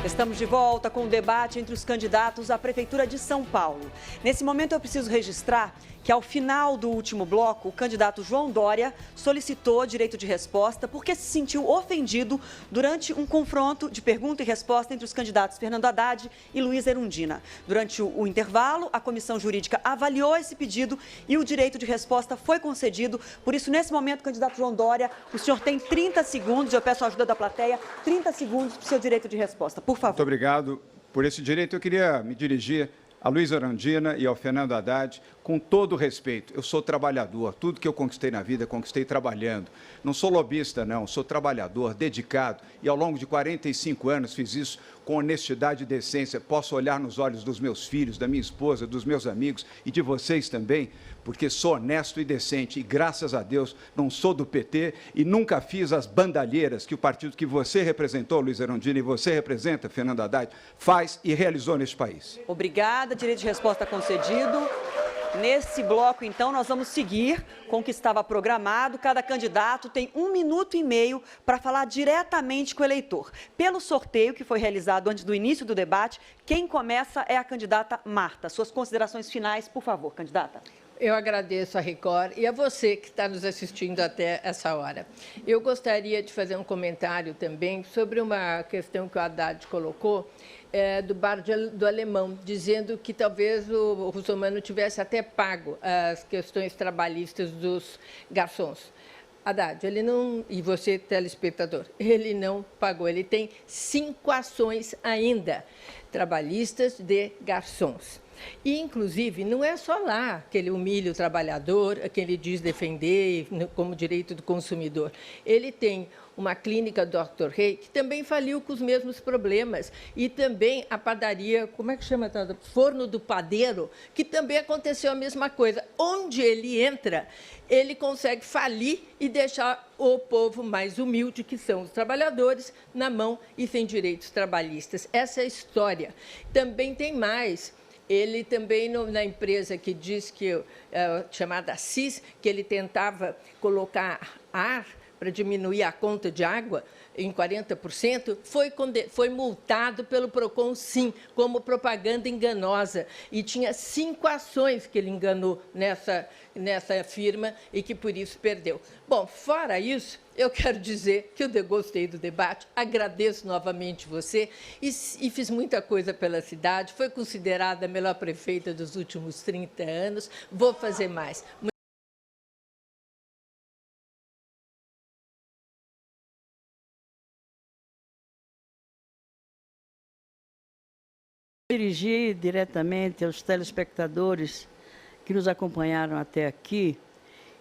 Estamos de volta com o debate entre os candidatos à Prefeitura de São Paulo. Nesse momento, eu preciso registrar que, ao final do último bloco, o candidato João Dória solicitou direito de resposta porque se sentiu ofendido durante um confronto de pergunta e resposta entre os candidatos Fernando Haddad e Luiz Erundina. Durante o intervalo, a comissão jurídica avaliou esse pedido e o direito de resposta foi concedido. Por isso, nesse momento, candidato João Dória, o senhor tem 30 segundos, eu peço a ajuda da plateia, 30 segundos para o seu direito de resposta. Por favor. Muito obrigado por esse direito. Eu queria me dirigir a Luiz Erundina e ao Fernando Haddad, com todo o respeito. Eu sou trabalhador, tudo que eu conquistei na vida, conquistei trabalhando. Não sou lobista, não, sou trabalhador, dedicado, e ao longo de 45 anos fiz isso com honestidade e decência. Posso olhar nos olhos dos meus filhos, da minha esposa, dos meus amigos e de vocês também, porque sou honesto e decente, e graças a Deus não sou do PT e nunca fiz as bandalheiras que o partido que você representou, Luiz Erundina, e você representa, Fernando Haddad, faz e realizou neste país. Obrigada, direito de resposta concedido. Nesse bloco, então, nós vamos seguir com o que estava programado. Cada candidato tem 1 minuto e meio para falar diretamente com o eleitor. Pelo sorteio que foi realizado antes do início do debate, quem começa é a candidata Marta. Suas considerações finais, por favor, candidata. Eu agradeço a Record e a você que está nos assistindo até essa hora. Eu gostaria de fazer um comentário também sobre uma questão que o Haddad colocou, do bar do Alemão, dizendo que talvez o Russomano tivesse até pago as questões trabalhistas dos garçons. Haddad, ele não, e você, telespectador, ele não pagou. Ele tem 5 ações ainda, trabalhistas de garçons. E, inclusive, não é só lá que ele humilha o trabalhador, que ele diz defender como direito do consumidor. Ele tem uma clínica Dr. Rei, que também faliu com os mesmos problemas. E também a padaria, como é que chama? Forno do Padeiro, que também aconteceu a mesma coisa. Onde ele entra, ele consegue falir e deixar o povo mais humilde, que são os trabalhadores, na mão e sem direitos trabalhistas. Essa é a história. Também tem mais. Ele também, na empresa que diz que, chamada CIS, que ele tentava colocar ar para diminuir a conta de água em 40%, foi multado pelo PROCON, sim, como propaganda enganosa. E tinha 5 ações que ele enganou nessa firma e que, por isso, perdeu. Bom, fora isso, eu quero dizer que eu gostei do debate, agradeço novamente você e fiz muita coisa pela cidade, foi considerada a melhor prefeita dos últimos 30 anos, vou fazer mais. Dirigir diretamente aos telespectadores que nos acompanharam até aqui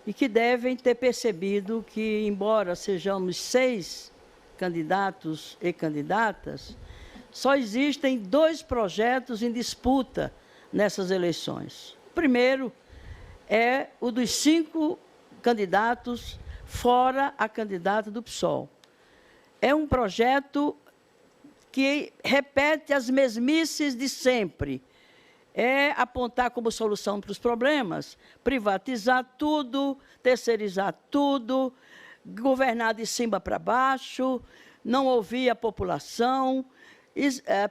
e que devem ter percebido que, embora sejamos 6 candidatos e candidatas, só existem 2 projetos em disputa nessas eleições. O primeiro é o dos 5 candidatos fora a candidata do PSOL. É um projeto que repete as mesmices de sempre. É apontar como solução para os problemas, privatizar tudo, terceirizar tudo, governar de cima para baixo, não ouvir a população,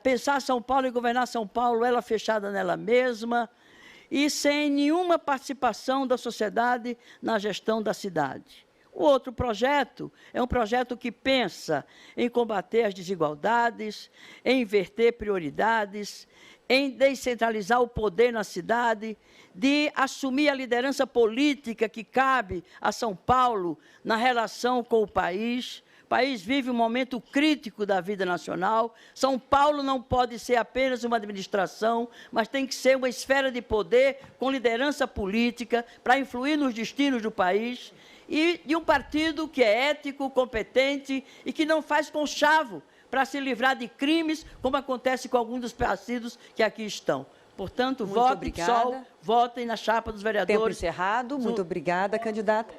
pensar São Paulo e governar São Paulo, ela fechada nela mesma, e sem nenhuma participação da sociedade na gestão da cidade. O outro projeto é um projeto que pensa em combater as desigualdades, em inverter prioridades, em descentralizar o poder na cidade, de assumir a liderança política que cabe a São Paulo na relação com o país. O país vive um momento crítico da vida nacional. São Paulo não pode ser apenas uma administração, mas tem que ser uma esfera de poder com liderança política para influir nos destinos do país. E de um partido que é ético, competente e que não faz conchavo para se livrar de crimes, como acontece com alguns dos partidos que aqui estão. Portanto, votem PSOL, votem na chapa dos vereadores. Tempo encerrado. Muito obrigada, candidata.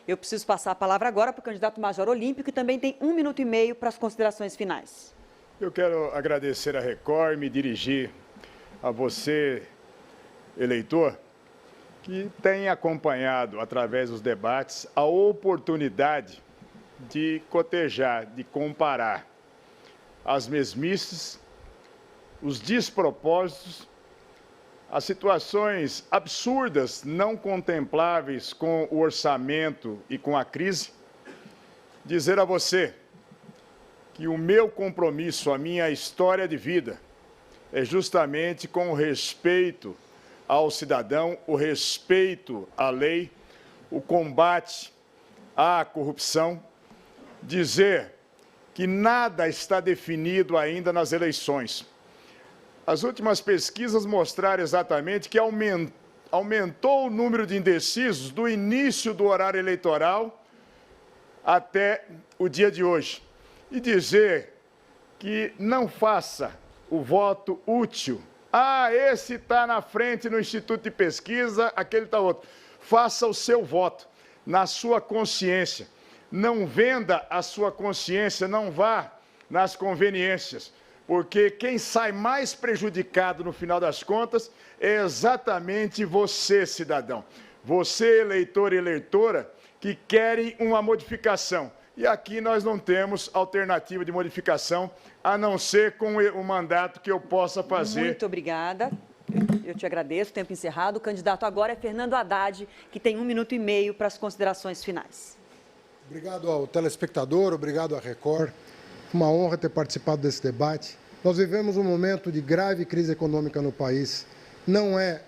Eu preciso passar a palavra agora para o candidato Major Olímpio, que também tem 1 minuto e meio para as considerações finais. Eu quero agradecer a Record e me dirigir a você, eleitor, que tem acompanhado, através dos debates, a oportunidade de cotejar, de comparar as mesmices, os despropósitos, as situações absurdas, não contempláveis com o orçamento e com a crise. Dizer a você que o meu compromisso, a minha história de vida, é justamente com o respeito ao cidadão, o respeito à lei, o combate à corrupção, dizer que nada está definido ainda nas eleições. As últimas pesquisas mostraram exatamente que aumentou o número de indecisos do início do horário eleitoral até o dia de hoje. E dizer que não faça o voto útil. Ah, esse está na frente no Instituto de Pesquisa, aquele está outro. Faça o seu voto na sua consciência. Não venda a sua consciência, não vá nas conveniências, porque quem sai mais prejudicado no final das contas é exatamente você, cidadão. Você, eleitor e eleitora, que querem uma modificação. E aqui nós não temos alternativa de modificação, a não ser com o mandato que eu possa fazer. Muito obrigada. Eu te agradeço. Tempo encerrado. O candidato agora é Fernando Haddad, que tem 1 minuto e meio para as considerações finais. Obrigado ao telespectador, obrigado à Record. Uma honra ter participado desse debate. Nós vivemos um momento de grave crise econômica no país. Não é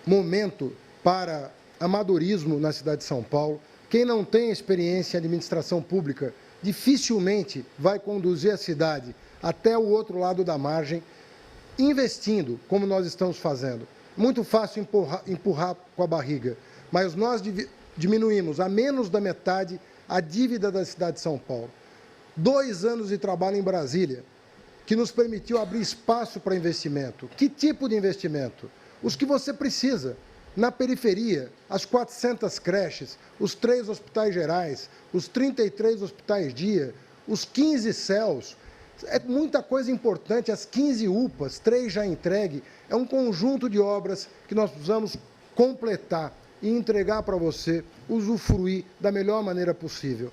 momento para amadorismo na cidade de São Paulo. Quem não tem experiência em administração pública dificilmente vai conduzir a cidade até o outro lado da margem, investindo, como nós estamos fazendo. Muito fácil empurrar com a barriga, mas nós diminuímos a menos da metade a dívida da cidade de São Paulo. 2 anos de trabalho em Brasília, que nos permitiu abrir espaço para investimento. Que tipo de investimento? Os que você precisa. Na periferia, as 400 creches, os 3 hospitais gerais, os 33 hospitais-dia, os 15 CELs, é muita coisa importante, as 15 UPAs, 3 já entregue, é um conjunto de obras que nós precisamos completar e entregar para você, usufruir da melhor maneira possível.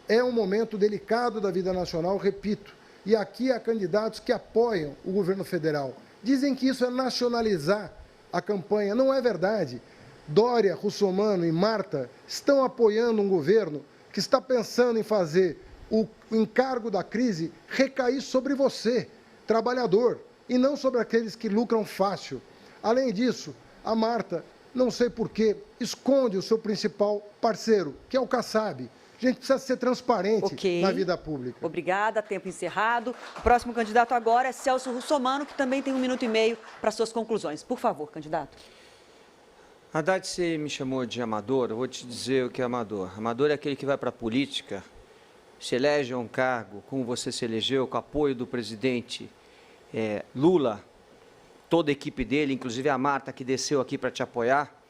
É um momento delicado da vida nacional, repito, e aqui há candidatos que apoiam o governo federal. Dizem que isso é nacionalizar a campanha. Não é verdade. Dória, Russomano e Marta estão apoiando um governo que está pensando em fazer o encargo da crise recair sobre você, trabalhador, e não sobre aqueles que lucram fácil. Além disso, a Marta, não sei porquê, esconde o seu principal parceiro, que é o Kassab. A gente precisa ser transparente na vida pública. Obrigada, tempo encerrado. O próximo candidato agora é Celso Russomano, que também tem 1 minuto e meio para suas conclusões. Por favor, candidato. Haddad, você me chamou de amador, eu vou te dizer o que é amador. Amador é aquele que vai para a política, se elege a um cargo, como você se elegeu, com apoio do presidente Lula, toda a equipe dele, inclusive a Marta, que desceu aqui para te apoiar,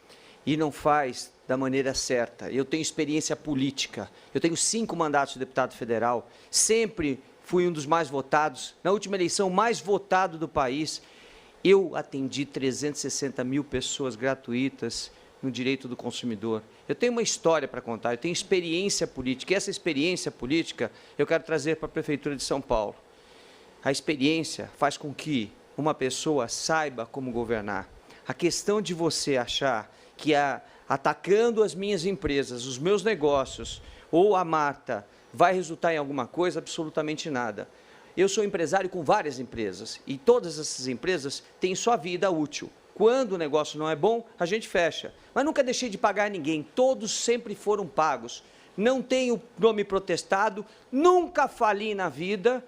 e não faz da maneira certa. Eu tenho experiência política, eu tenho 5 mandatos de deputado federal, sempre fui um dos mais votados, na última eleição mais votado do país, eu atendi 360 mil pessoas gratuitas no direito do consumidor. Eu tenho uma história para contar, eu tenho experiência política, e essa experiência política eu quero trazer para a Prefeitura de São Paulo. A experiência faz com que uma pessoa saiba como governar. A questão de você achar que atacando as minhas empresas, os meus negócios, ou a Marta, vai resultar em alguma coisa? Absolutamente nada. Eu sou empresário com várias empresas, e todas essas empresas têm sua vida útil. Quando o negócio não é bom, a gente fecha. Mas nunca deixei de pagar ninguém, todos sempre foram pagos. Não tenho nome protestado, nunca fali na vida.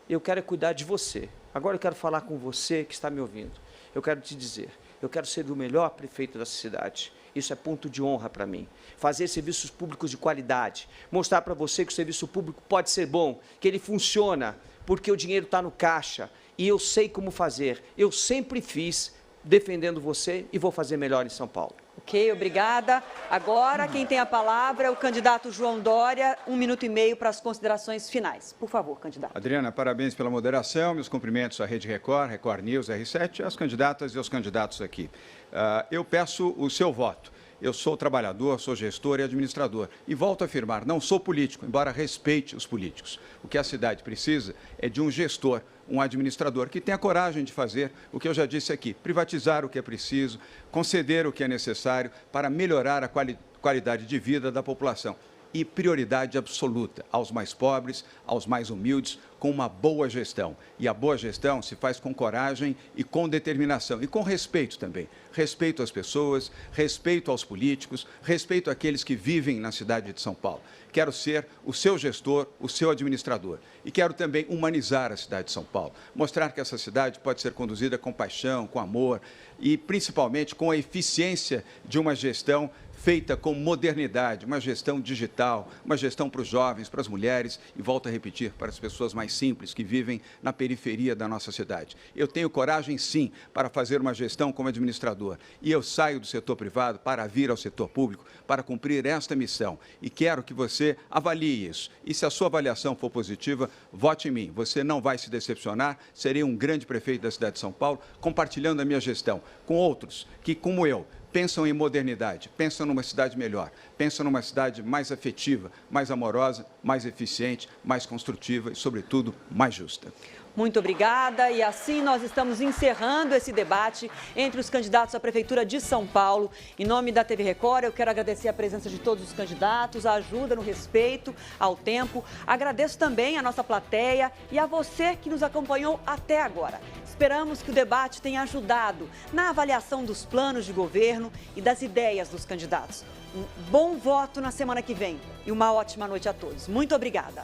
Eu quero cuidar de você. Agora eu quero falar com você que está me ouvindo. Eu quero te dizer, eu quero ser o melhor prefeito dessa cidade. Isso é ponto de honra para mim. Fazer serviços públicos de qualidade. Mostrar para você que o serviço público pode ser bom, que ele funciona, porque o dinheiro está no caixa. E eu sei como fazer. Eu sempre fiz defendendo você e vou fazer melhor em São Paulo. Ok, obrigada. Agora, quem tem a palavra é o candidato João Dória, 1 minuto e meio para as considerações finais. Por favor, candidato. Adriana, parabéns pela moderação, meus cumprimentos à Rede Record, Record News, R7, às candidatas e aos candidatos aqui. Eu peço o seu voto. Eu sou trabalhador, sou gestor e administrador. E volto a afirmar, não sou político, embora respeite os políticos. O que a cidade precisa é de um gestor, um administrador que tenha coragem de fazer o que eu já disse aqui, privatizar o que é preciso, conceder o que é necessário para melhorar a qualidade de vida da população. E prioridade absoluta aos mais pobres, aos mais humildes, com uma boa gestão. E a boa gestão se faz com coragem e com determinação. E com respeito também. Respeito às pessoas, respeito aos políticos, respeito àqueles que vivem na cidade de São Paulo. Quero ser o seu gestor, o seu administrador. E quero também humanizar a cidade de São Paulo. Mostrar que essa cidade pode ser conduzida com paixão, com amor e, principalmente, com a eficiência de uma gestão feita com modernidade, uma gestão digital, uma gestão para os jovens, para as mulheres e, volto a repetir, para as pessoas mais simples que vivem na periferia da nossa cidade. Eu tenho coragem, sim, para fazer uma gestão como administrador e eu saio do setor privado para vir ao setor público para cumprir esta missão e quero que você avalie isso. E se a sua avaliação for positiva, vote em mim. Você não vai se decepcionar, serei um grande prefeito da cidade de São Paulo, compartilhando a minha gestão com outros que, como eu, pensam em modernidade, pensam numa cidade melhor, pensam numa cidade mais afetiva, mais amorosa, mais eficiente, mais construtiva e, sobretudo, mais justa. Muito obrigada. E assim nós estamos encerrando esse debate entre os candidatos à Prefeitura de São Paulo. Em nome da TV Record, eu quero agradecer a presença de todos os candidatos, a ajuda no respeito ao tempo. Agradeço também a nossa plateia e a você que nos acompanhou até agora. Esperamos que o debate tenha ajudado na avaliação dos planos de governo e das ideias dos candidatos. Um bom bom voto na semana que vem e uma ótima noite a todos. Muito obrigada.